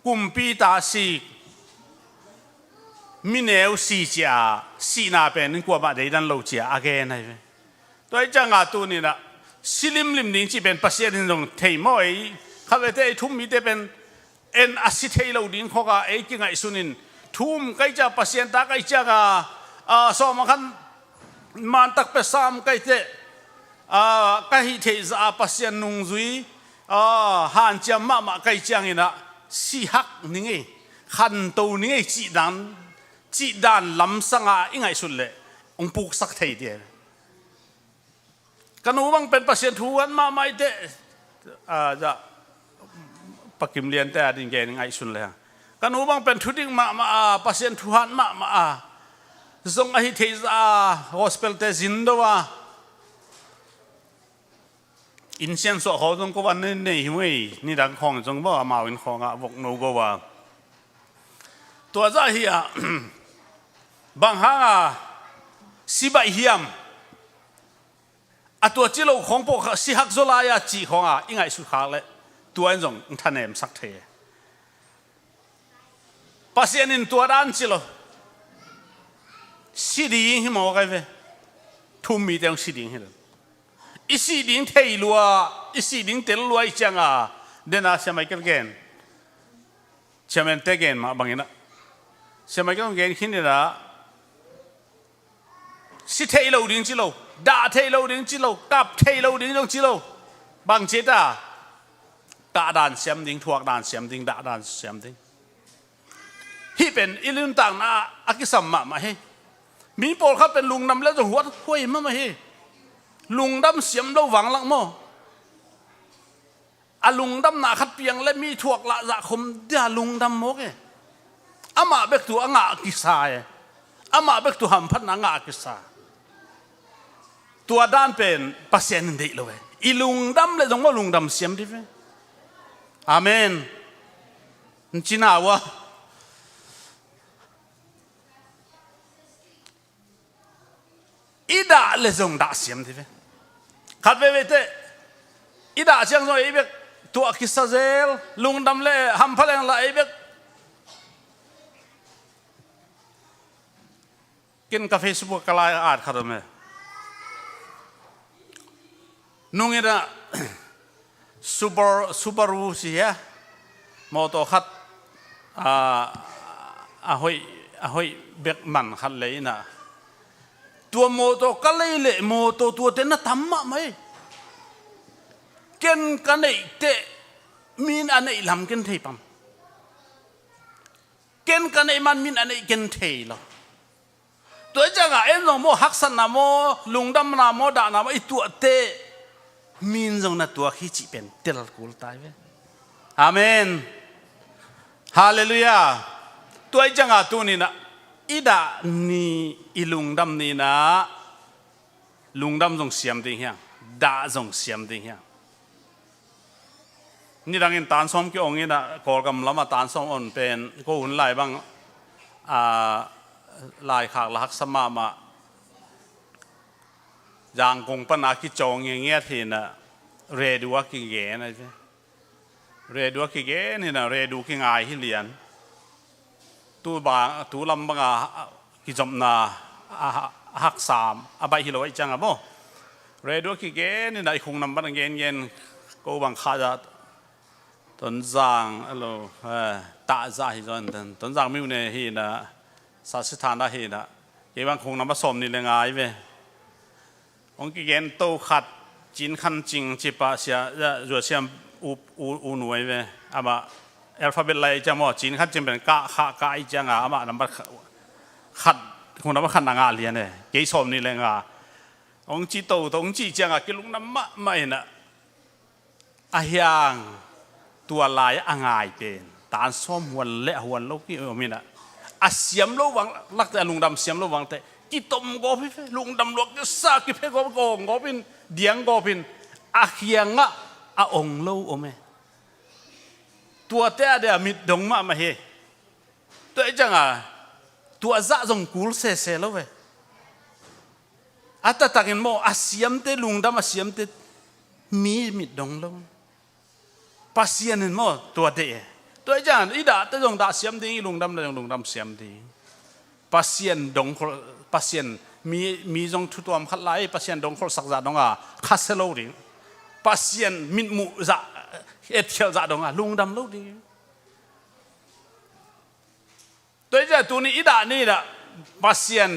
กุมปีตาสีมีเนวสีจ้าสีนาเป็นนึกว่ามาได้ดันโลจ้าอาเกนไงตัวไอ้จังหวะตัวนี้นะสิลิมดิ่งจีเป็นปัสเซียนตรงเทมอยข้าพเจ้าทุ่มมีแต่เป็นเอ็นอาศิเทเราดิ่งเขาก็ไอ้กิงไอ้สุนินทุ่มใกล้จะปัสเซียนตาใกล้จะสอมขันมันตักไปซ้ำใกล้เตะใกล้เทจะปัสเซียนนุ่งจุยหันจะมาใกล้จังอินะสีหักนี่ไงขันตัวนี่ไงจีดันลำสังอิงไงสุดเลยองปุกสักเทเดียวกันหนูบังเป็นปัสเซียนทวนมาไม่เตะจะปักกิมเลียนแต่ดิ่งเกนไงสุดเลยกันหนูบังเป็นทุดิงมาปัสเซียนทวนมาทรงอหิเทศฮอสเปิลเตจินโดวาอินเซียนสเขาตรงก็วันนี้หิวนี่ดังของจงว่ามาวินของวกโนก็ว่าตัวใจเฮียบางห้างสิบเฮียมตัวจิโลของพวกสิฮักโซลายาจีของยังไงสุดขาเลยตัวนี้จงท่านเอ็มสักเทปัสเซียนินตัวด้านจิโลสีดิ่งหิมอกันเว้ทุ่มมีแต่สีดิ่งหิเลยอีสีดิ่งเทลัวอีสีดิ่งเตลัวอีจังเดน่าเชื่อไหมกันเกนเชื่อไหมเตเกนมาบางอย่างนะเชื่อไหมกันเกนขึ้นนี่ละสิเทลัวดิ่งจิโลด่าเทลัวดิ่งจิโลกับเทลัวดิ่งจงจิโลบางเจตากาดานเสียมดิ่งทวกดานเสียมดิ่งด่าดานเสียมดิ่งที่เป็นอิลุนต่างน่ะอากิสัมมาให้มีปอลเขาเป็นลุงดำแล้วจะหัวห้วยมาให้ลุงดำเสียมเราหวังลักโมลุงดำหนาขัดเปียงและมีทวกละจะคมเดียลุงดำโมกอามาเบกตัวงากิสายอามาเบกตัวหำพันงากิสาตัวด้านเป็นปัสเซนดีเลยอีลุงดำเลยต้องว่าลุงดำเสียมดิเว้อาเมนจีน่าวะอีด่าเลยจงด่าเสียมทีเว้ขัดเวเตอีด่าเชียงโซอีเบกตัวคิสเซลลุงดำเล่หำพลังละอีเบกกินกาแฟสุบกลายอาดขัดมั้ยนุ่งอีน่ะซูบารูสิฮะมอโตขัดหอยเบกมันขัดเลยน่ะตัวโมโตก็เลยเละโมโตตัวเต็นน่ะทำมาไหมเกณฑ์กันไอเตะมีนอันไอลำเกณฑ์เทปัมเกณฑ์กันไอมันมีนอันไอเกณฑ์เทหรอตัวจังอ่ะเอ็นโมฮักสันนาโมลุงดำนาโมด่านาโมไอตัวเตะ มินจงนัดตัวขี้จีเป็นเตลกุลตายเว้อาเมนฮาเลลูยาตัวจังอาตัวนี้นะอีดานี่อีลุงดำนี่นะลุงดำจงเสียมดิ่งเฮียงด่าจงเสียมดิ่งเฮียงนี่ดังอินตานซ้อมกี่องค์นี่นะกอลกำลังมาตานซ้อมอ่อนเป็นก็หุ่นไหลบ้างลายขากลักสมามาอย่างกงปนาคิจงอย่างเงี้ยทีน่ะเรดูว่ากี่เก๋นะใช่เรดูว่ากี่เก๋นี่นะเรดูกี่ง่ายที่เรียนตัวบางตัวลำบางกิจมนาหักสามอบายฮิโลไอจังอ่ะบ่เรดูว่ากี่เก๋นี่นะคงนำบังเย็นก็บางข้าจะต้นจางอะไรตาใจจนต้นจางมิวเนี่ยฮีนะศาสถานได้ฮีนะยังบางคงนำผสมนี่เลยง่ายเว้องค์กิเกนโตขัดจีนขันจริงจีปะเสียจะเสียมอูหน่วยเว้อามาอัลฟาเบตอะไรจะมอจีนขัดจริงเป็นกะขะกะอีจังอามาน้ำบัดขัดคงน้ำบัดขัดนางาเลียนเลยเกี่ยสมนี่เลยง่าองค์จีโตองค์จีจังกิลุงน้ำมะไม่นะอายังตัวลายอ่างไงเป็นตาส้มหัวเละหัวลูกนี่มีนะอาเสียมโลวังลักแต่ลุงดำเสียมโลวังแต่กิตมกบิลุงดำลวกจะซากิเพกบกบินเดียงกบินอาเขียงะอาองโลโอเมตัวเตะเดียมิดดงมาเฮตัวจังอ่ะตัวจะจงกุลเสแล้วเว้อาตตักินโมอาเสียมเตลุงดำอาเสียมเตมีมิดดงลงปัสยานินโมตัวเตะตัวจังอีดาเตจงดาเสียมดีลุงดำเลยลุงดำเสียมดีปัสยานดงปัสยานมีจงทุตัวมขัดไล่ปัสยานดงคนสักจัดดงอ่ะคัสโลดิปัสยานมิดมุจะเอทียจัดดงอ่ะลุงดำโลดิตัวเจ้าตัวนี้อีดานี่ละปัสยาน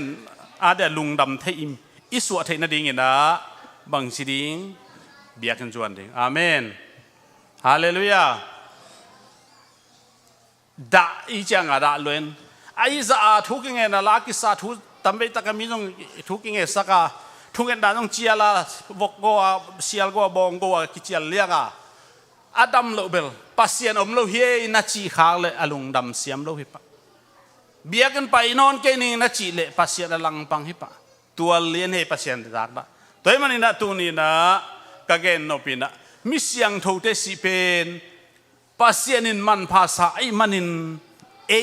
อาเดลุงดำเทียมอิสวะเทนดิ่งนะบังสิดิ่งเบียกันจวนดิ่งอาเมนฮาเลลูยาด่าอีจังอ่ะด่าล้วนไอ้จะทุกอย่างเนี่ยนะลักษณะทุกตั้มไปตะกันมีตรงทุกอย่างเนี่ยสักอ่ะทุกอย่างด้านตรงเชียร์ละวกก็เชียร์ก็บองก็กิจเชียร์เลี้ยงอ่ะอดัมโลเบลปัสยานอมโลเฮียนัดจีขากเลยอลุงดำเสียมโลหิปะเบียกันไปนอนแค่นี้นัดจีเลยปัสยานลังปังหิปะตัวเลี้ยงให้ปัสยานจากบ้าตัวมันนี่นะตัวนี้นะกางเกงนปินะมิเสียงทูเตสิเป็นปัสยานินมันภาษาไอ้มันินเอ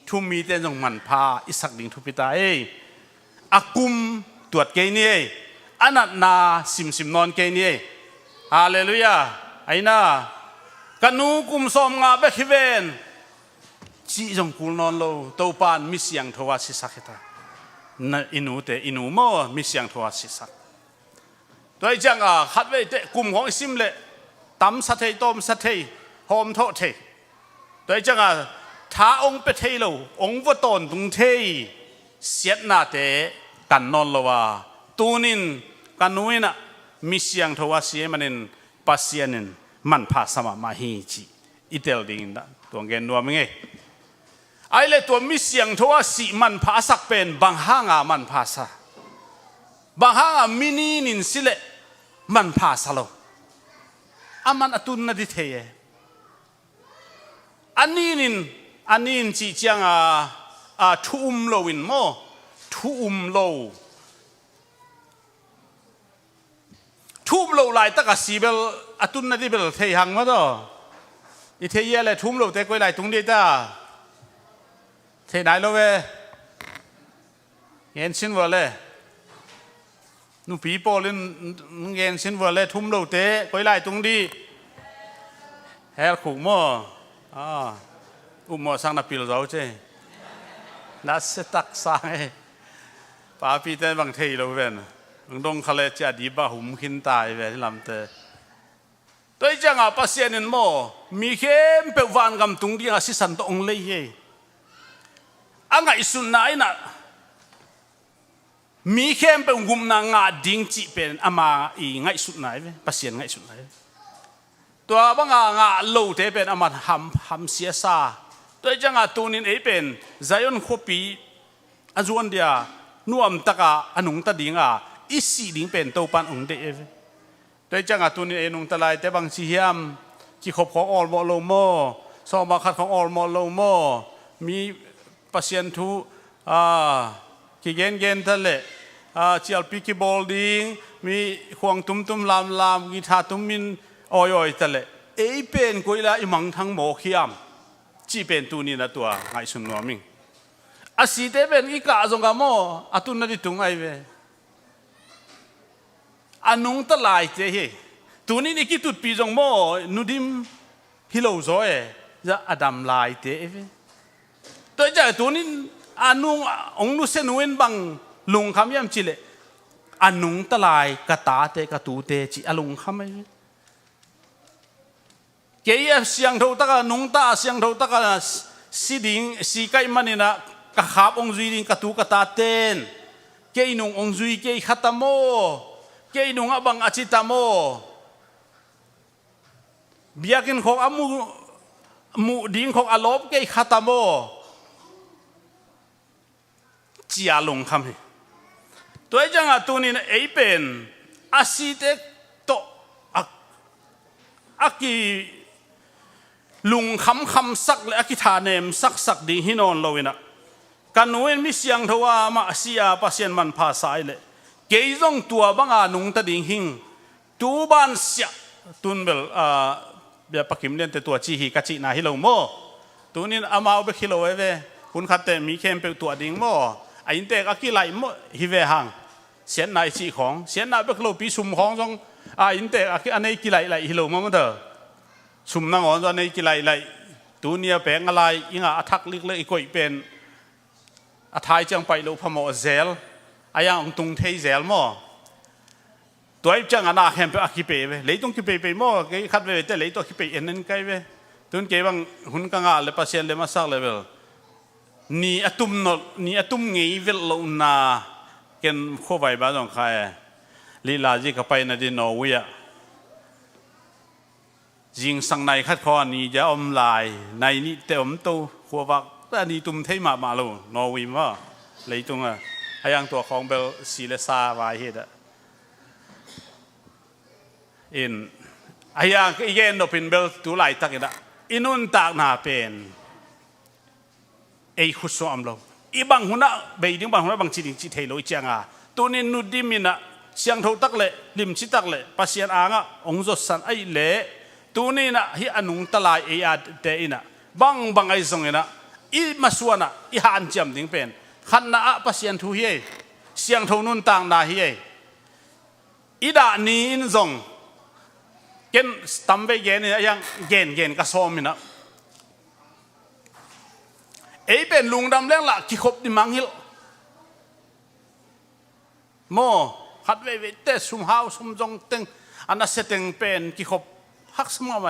ทุมีแต่จงมันพาอิสักดิ่งทุพิตาอากุมตรวจเกนี่อันนั้นนาสิมนอนเกนี่ฮาเลลูยาไอ้น่ากันนูกุมสมงาเบคิเวนจีจงกุลนอนโลตัวปานมิเสียงทว่าสิสักเหตาอินูเตอินูโมมิเสียงทว่าสิสักตัวจังอ่ะขัดไว้เตกุมของซิมเล่ตำสัตย์ต้มสัตย์หอมโทเทตัวจังอ่ะท้าองไปเทโลองวัตนตรงเทเสียนาเตกันนอนละว่าตูนินกันนุยนะมิเสียงทว่าเสียมันนินปัสยานินมันภาษามาฮีจีอิเตลดิงนะตัวเงินนัวมั้งไอ้เลยตัวมิเสียงทว่าสีมันภาษาเป็นบางห้างอ่ะมันภาษาบางห้างอ่ะมินีนินสิเลมันภาษาโลอามันอตุนนาดิเทยอันนี้นินจีจังทุ่มโลวินโมทุ่มโลลายตะกสีเบลอตุนนาดิเบลเทียงมาต่ออีเทียเลยทุ่มโลแต่ก็ลายตรงนี้จ้าเทียไหนโลเวเห็นชินวัวเลยนู่ปีโป้เล่นเงินชินวัวเลยทุ่มโลแต่ก็ลายตรงนี้เฮลขุกโมอุโมสังนับพิลเราเจนัดเสตักสังป้าพี่เต้บางทีเราเว้นดงเขาเลยจะดีบ้าหุ่มขินตายเว้นลำเตอตัวจังอ่ะปัสยานินโมมีเข้มเปวันกำตุงดีอาศิสันตองเลยอ่างไอสุนนายน่ะมีเข้มเป็นกุมนางาดิ้งจีเป็นอามาอีไงสุนนายเว้ปัสยานไงสุนนายตัวบางงาโลเทเป็นอามันหำเสียซาตัวจังอาตัวนี้เป็นใจยนขบีอาจวนเดียนุ่มตะกาอนุงตะดิ่งอิสีดิ่งเป็นตัวปันองเดเอ โดยจังอาตุนี่เอนุงตะไลแต่บางสิเฮียมที่ขบของออลโมโลโมซอมาคัดของออลโมโลโมมีปัสเซียนทูกิเกนเกนทะเลเจียลปิกิบอลดิงมีห่วงตุ้มลามกีตาตุ้มมินออยทะเลเอเป็นกุยละอิมังทั้งหมอขี้ยมจีเป็นตัวนี้นะตัวไงสุนนวมิงอาศิเตเป็นอีกาจงกามออาตุนนั่นดิตุงไอเวอานุงตะลายเจเฮตัวนี้นี่กิตุดปีจงโมนุดิมฮิโลโซเอจะอดัมลายเตเวตัวใจตัวนี้อานุงองนุเซนุเอนบังลุงคำยำจิเลอานุงตะลายกะตาเตกะตูเตจิอาลุงคำไอเกี่ยเสียงเท่าตะกะนุงตาเสียงเท่าตะกะสีดิ่งสีไก่มันนี่นะกะขาบองจุยดิ่งกะตูกะตาเตนเกี่ยนุงองจุยเกี่ยขัตโมเกี่ยนุงอับังอาจิตโมเบียกินของอามูดิ่งของอาลบเกี่ยขัตโมจีอาลุงคำนี่ตัวจังอ่ะตัวนี้นะเอเป็นอาศิเตโตอากีลุงคำสักและอากิธาเนมสักดีฮินอนโลวินะกันนู้นมิเสียงทว่ามาเสียปัสเซียนมันภาษาเลยเกยจงตัวบังอานุงตะดิ่งหิงตูบ้านเสียตุนเบลเบียปักขิมเล่นแต่ตัวจีฮีกัจินาฮิโลโมตัวนี้อามาเอาไปฮิโลเวคุณขัดแต่มีเข้มเป็นตัวดิ่งโมไอ้อินเตกอากิไลโมฮิเวหังเสียนนายจีของเสียนนายไปฮิโลปีสุ่มของจงอินเตกอากิอันนี้กิไลฮิโลโมมันเถอะสุ่มนั่งอ่อนตอนนี้กิไลตัวนี้แปลงอะไรยิ่งอัทักลิกเลยอีกคนเป็นอาทายจังไปโลพมอเซลอายังตุงเทเซลมอตัวไอ้จังอาณาแฮมไปอาคิเปเวเลยต้องคิเปไปมอเกยคัดเวแต่เลยต้องคิเปเอ็นนั่นไกเวตุนเกบังหุ่นกังอาเลปัสเซียนเลมาสักเลเวลนี่อตุมนนี่อตุมเงยเวลโลนาเกนโคไวบ้าจงใครลีลาจีกับไปนาดินอวิะยิงสังในคัดคอนี่จะอมลายในนี่เต็มตัวหัววักแต่นี่ตุ่มเทมาโลนอวิมว่าเลยตรงอ่ะให้ยังตัวของเบลซีเลซาวายเฮดอ่ะอินให้ยังอีกเอ็นดเป็นเบลตัวไหลตักอีกละอินุนตากนาเป็นไอ้ขุดสวมโลอีบางหุ่นอ่ะเบย์ดิ้งบางหุ่นบางจีดิ้งจีเทโลอีเจียงอ่ะตัวนี้นุดิมินะเสียงเท่าตักเละลิมชิตักเละปัสเซียนอ่างอ่ะองค์จดสันไอเละตัวนี้นะที่อนุงตลายเอียดเตอินะบางไอซงเนะอีมาส่วนนะอีหันจำดิ้งเป็นขันนะปัสยันทุเฮเสียงเท่านุนต่างนาเฮอีดานี้อินซงเกนตั้มไปเกนนี่ยังเกนกระซอมนะเอเป็นลุงดำเลี้ยงละที่ขบดิมังฮิลโมขัดเวเตสุมหาวสุมจงตึงอันนั้นเสตึงเป็นที่ขบฮักสมอไหม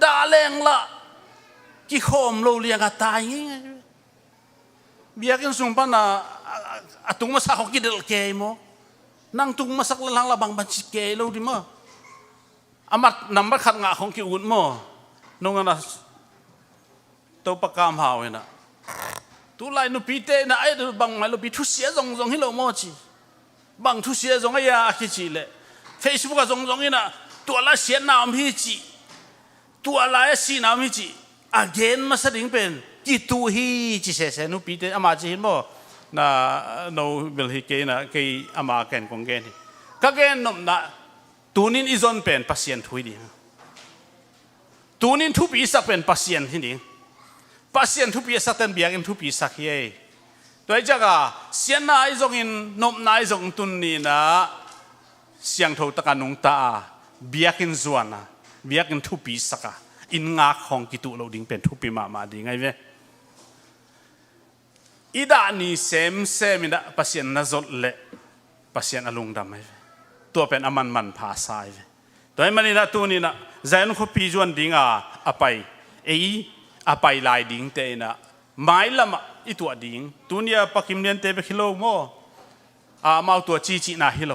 ดาเลงละกี่โคมโลเลียงตายงี้เบียกินสุงปนะตุงมาสักกิดเดลเกยโมนั่งตุงมาสักลังละบางบัญชีเกยโลดิโมอามัดนำบัตรขัดงาของกิอุ่นโมนงนะตัวประกามหาวนะตัวลายนุปีเตนะไอ้บางไม่นุปีทุเสียจงฮิโลโมจีบางทุเสียจงไอ้ยาคิดจีเลยเฟซบุ๊กจงนี่นะตัวละเสียน้ำฮิจิตัวละสีน้ำฮิจิอาเกนมาสดิ้งเป็นกี่ตัวฮิจิเสนุปีเตอามาจีฮิโมนะโนเบลฮิเกนะเกยอามาเกนคงเกนก็เกนนมนะตัวนี้อิจอนเป็นพัศยันทุยดีตัวนี้ทุปีสักเป็นพัศยันที่นี่พัศยันทุปีสักเต็มเบียกินทุปีสักเย่ตัวไอ้เจ้าก็เสียนายจงอินนมนายจงตุนนี่นะเสียงเท่าตะการนงตาเบียกินส่วนนะเบียกินทุปีสักอินงาของกิตุเราดิ้งเป็นทุปีมาดีไงเว้ยอีดานี่เซมนะพัศยันน่าจดเละพัศยันอารมณ์ดำไงตัวเป็นอามันภาษาตัวไอ้มันนี่นะตัวนี้นะใจนุ่งขปีจวนดิ้งอไปอไปลายดิ้งเตนะไม่ละมาอีตัวดิ้งตัวนี้ปักกิมเลียนเตไปฮิโลโมมาเอาตัวจีน่าฮิโล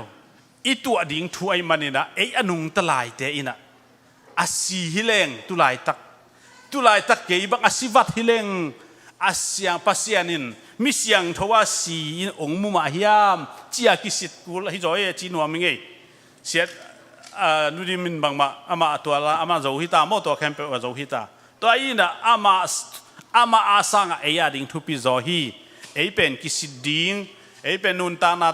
อีตัวดิ้งทัวไอ้มันนี่นะอนุงตลายเตอินะอาศิฮิเลงตุลายตักเกยบังอาศิวัดฮิเลงอาเซียงปัสยานินมิเสียงทว่าสีองมุมาฮิยามจีอากิสิตกูละฮิจอยจีนัวมิงเอเสีย นูดิมินบางมาอามาตัวละอามาโจฮิตาโมตัวแคมเปว่าโจฮิตาตัวอีน่ะอามาอาสังเอียดิ่งทุปิโจฮีเป็นกิสิดิ่งเป็นนุนตานา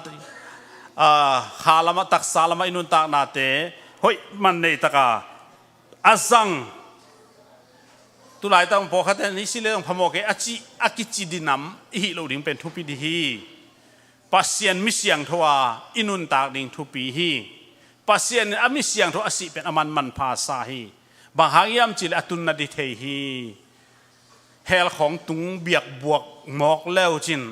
ฮาลามาตักซาลามาอินุนตานาเตเฮ้ยมันในตะกาอาสังตุลายตั้งพอขัดนี่สิเลงพมอกอากิจิดินัมอีโลดิ่งเป็นทุปิดีฮีปัสเซียนมิเสียงทัวอินุนตาดิ่งทุปีฮีปัสเซียนอามิเสียงทัวสิเป็นอามันภาษาฮีบางหางยามจิลอตุนนาดิเทฮีเฮลของตุงเบียกบวกหมอกแล้วจิน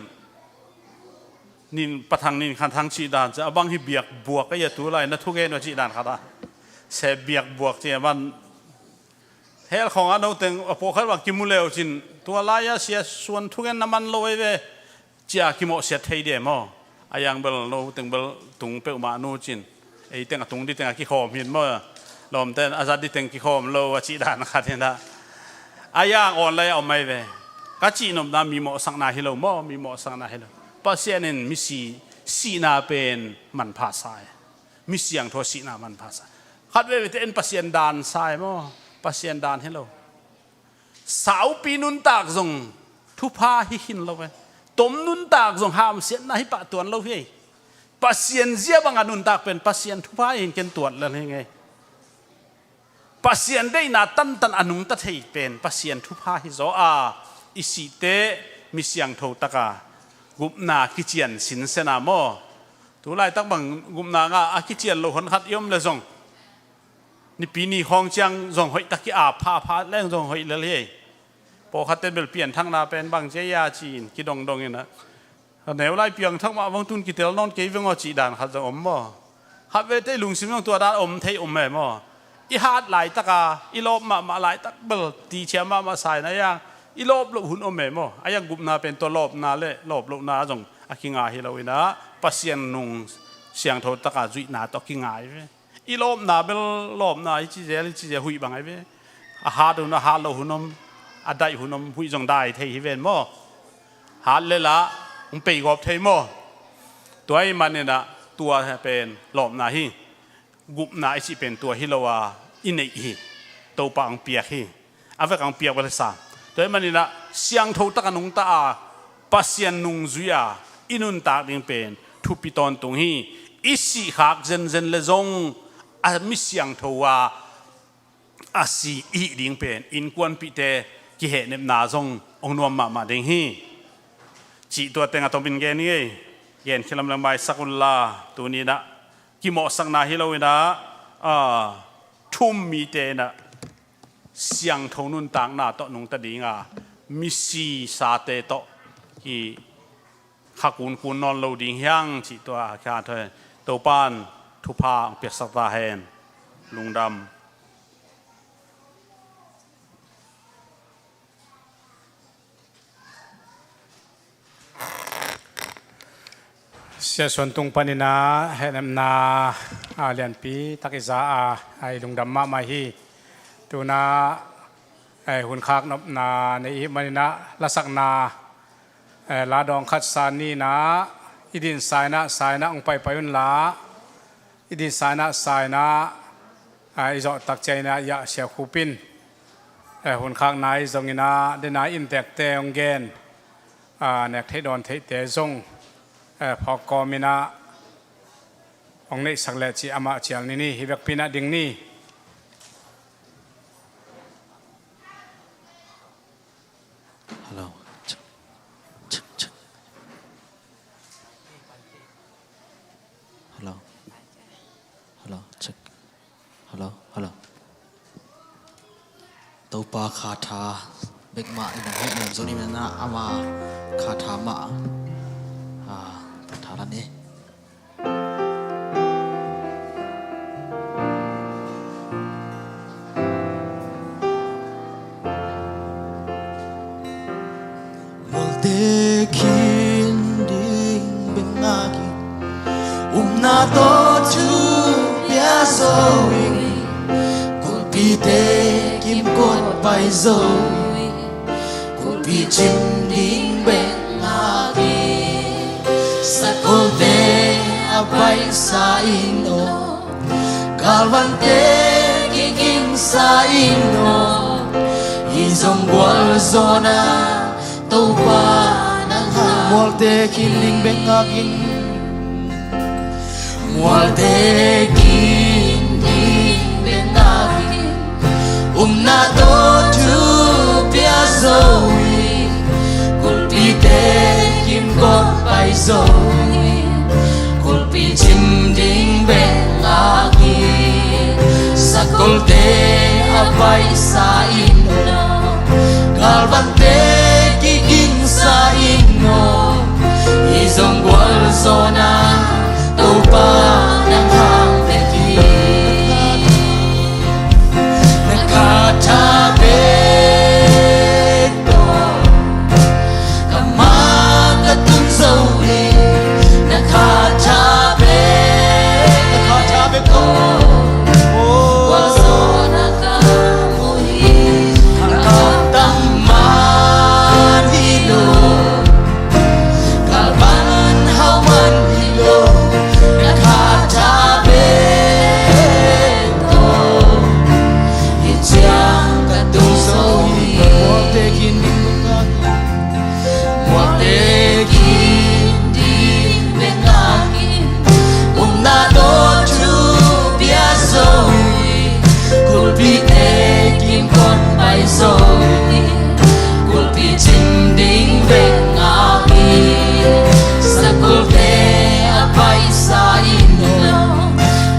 นินประทังนินขันทังชีดานจะบางที่เบียกบวกก็อย่าตัวไรนะทุกเอ็นว่าชีดานขาดเสเบียกบวกเจ้ามันเฮลของอันนู้นตึงพวกเขาว่ากิมุเลวจินตัวลายเสียส่วนทุกเอ็นน้ำมันลอยไปเจ้ากิโมเสียเทียเดียมออายังเบลโนตึงเบลตุงเปอมาโนจินไอ้ตึงตุงดิตึงกิโคมเห็นมั้ยลมเต้นอาซาดิตึงกิโคมโลว่าชีดานขาดเห็นได้อายังอ่อนเลยเอาไม่ไปก็จีนมน้ำมีหมอสังนาฮิโลมอมีหมอสังนาฮิโลปัสเซียนมิสีนาเป็นมันภาษามิเสียงทสีนามันภาษาขัดเวทีเอ็นปัสเซียนดานสายมั้งปัสเซียนดานฮิโลสาวปีนุนตากจงทุพาหิหินเราไปต้มนุนตากจงห้ามเสียนนะให้ปะตัวเราพี่ปัสเซียนเสียบางนุนตากเป็นปัสเซียนทุพาหินเกินตัวแล้วยังไงปัสเซียนได้นาตันอนุงตัดให้เป็นปัสเซียนทุพาหิโซอาอิสิเตมิเสียงโทตะกากุมนาคิเจียนสินเสนาโมตัวไรตั้งบังกุมนางาคิเจียนโลหนขัดยมเลยจงนี่ปีนี้ห้องจังจงหอยตะกี้อาพาแรงจงหอยเลยพอขัดเต้นเปลี่ยนทั้งนาเป็นบางเจียจีนกิดงอย่างนั้นแนวไรเปียงทั้งมาวังตุนกิเตลนอนเกยเวงอจีดานขัดจะอมโมขัดเวทีลุงซิมยงตัวดานอมเทอมแม่โมอีฮาดหลายตะกาอีลบมาหลายตะเบลตีเชียมาใส่นะยังอีลบลบหุ่นอมเมโมอายังกุมนาเป็นตัวลบนาเล่ลบนาจงอากิงาฮิโลวินะปัสเซียนนุงเสียงโทตะกาจุยนาตอกิงาอีลบนาเบลลบนาอีจีเจหุยบางไอ้เวอาฮาดูนะฮาโลหุ่นอมอาได้หุ่นอมหุยจงได้เทฮิเวนโมฮาเลละมันไปกอบเทโมตัวไอ้มันเนี่ยนะตัวเป็นลบนาฮิกุมนาไอจีเป็นตัวฮิโลวาอินเนฮิตัวปังเปียกฮิอาเวกังเปียกวันละสามตัวมันนี่นะเสียงโทตะกันนุงตาปัสเซียนนุงจุยาอินุนตากดิ่งเป็นทุปิตอนตรงฮีอิสิหักเจนเลจงอามิเสียงโทว่าอาศิอีดิ่งเป็นอินกวนปิเตกิเหเนบนาจงองนวมมาดิ่งฮีจีตัวเต็งอัตบินเกนี่เย็นคิลำลำใบสักุลลาตัวนี้นะกิโมสังนาฮิโลวินะทุ่มมีเตนะเสียงทงนุนต่างหน้าโตนุงตะดีงามิสีสาเตโตที่ขักุนกุนนอนโลดิ่งยังจีตัวอาคาเธอตัวปานทุพาเปียกสตาเฮนลุงดำเสียส่วนตรงปนินาเห็นนาเลียนปีตักิจาไอลุงดำมามาฮีตัวนาไอหุ่นคักนบนาในอีมันนะละสักนาลาดองคัดสานีนะอิดินสายนะองไปยุนลาอิดินสายนะอิจอตักใจนะยาเสียคูปินหุ่นคักนายจงอินะเดนาอินแตกเตองเกนเนกเทดอนเทเตจงพอกอมินะองนี้สักเลจีอามาเชียลนี่ฮิเวกปินะดิ่งนี่ฮัลโหลฮัลโหลฮัลโหลช็คฮัลโหลตัวปลาคาถาเบกมาอีกหนึ่งให้หนึ่งส่วนนี้มันนะอามาคาถามาคาถาด้านนี้Nato chu bia zoe kul pi te kim kot pai zoe kul pi chim ding ben na ki sa kol te apai sa ino galvante giging sa ino izong gwal zona taupa ng mualte kiling bengagin mualte kiling bengagin nato tu piazowi kulpite kim kon pai zowi kulpi chim ding bengagin sakolte apai sa ino galvante giging sa ino izong gwal zona taupa ng hangteki nakatabeto kamagatun zawi nakatabeto gwal zona kamuhi Taman hilo Kalban hawan hilo Nakatabeto Hijang katusohi Mualte ginding bengagin Umnado biazowi Kulpite kimkon paizowi Kulpi cinding bengagin Sakulte apai sa ino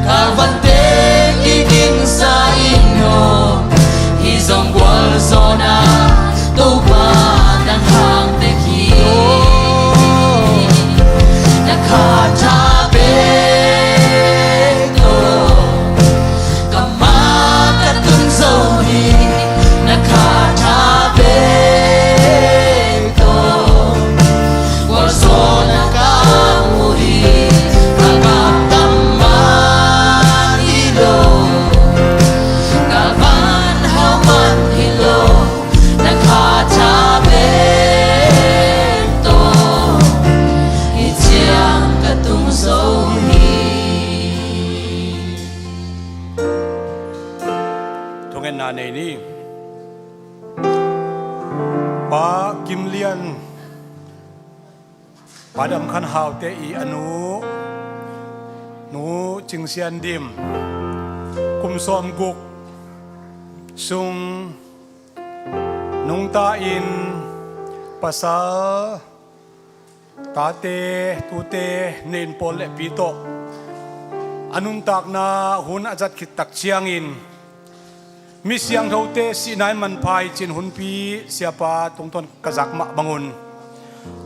Kalvante giging sa ino Izong gwal zona Tupa ng hangteki Nakatabeto Kamakatun zohi Nakatabeto Gwal zona kamuhi Kalbataman hilo Kalban hawan hilo Nakatabeto Itiang katung zohi Tungen nanay ni Pa Kim Lian Padam Khan Hao Te I Anu Nu Ching Sian Dim Kum Som Guk Sung Nung Ta In Pasal Tate Tute Nen Pol Le Pito Anun Tak Na Hun Ajat Kit Tak Chiangin Misyang Haute Sinay Man Pai Chin Hun Pi Siapa Tungton Kazak Mak Bangun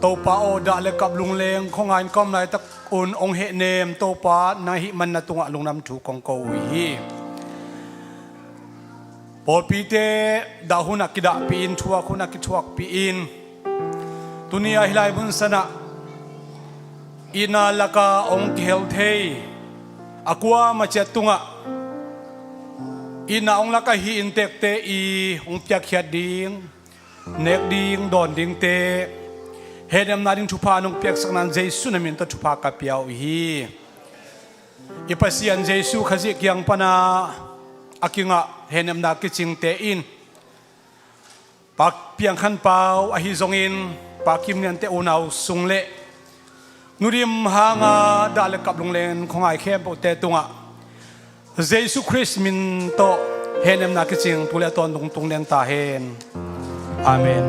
Tau Pa O Da Le Kap Lung Leng Kong Ain Kom Lai Tak Un Ong He Nem Tau Pa Nahi Man Na Tunga Lung Nam Tu Kong Kau Hi Pol Pi Te Da Hun Akidak Pi In Tuak Hun Akituak Pi In Tunia Hilai Bun Sana Ina Laka Ong Kihel Thei Akwa Macet Tunga Ina ong laka hi intek te I ong piak hiat ding nek ding don ding te hedem na ding tupa nung piak saknan Jesu namin to tupa kapiao hi ipasian Jesu kazik yang pana akinga hedem na kicing te in pak piang kan pau ahi zongin pakim nian te unaw sungle nurim hanga dale kaplung len kongai kempo te tunga Jesu Christ min to henem na kicing tulia ton tung tung len ta hen. Amen.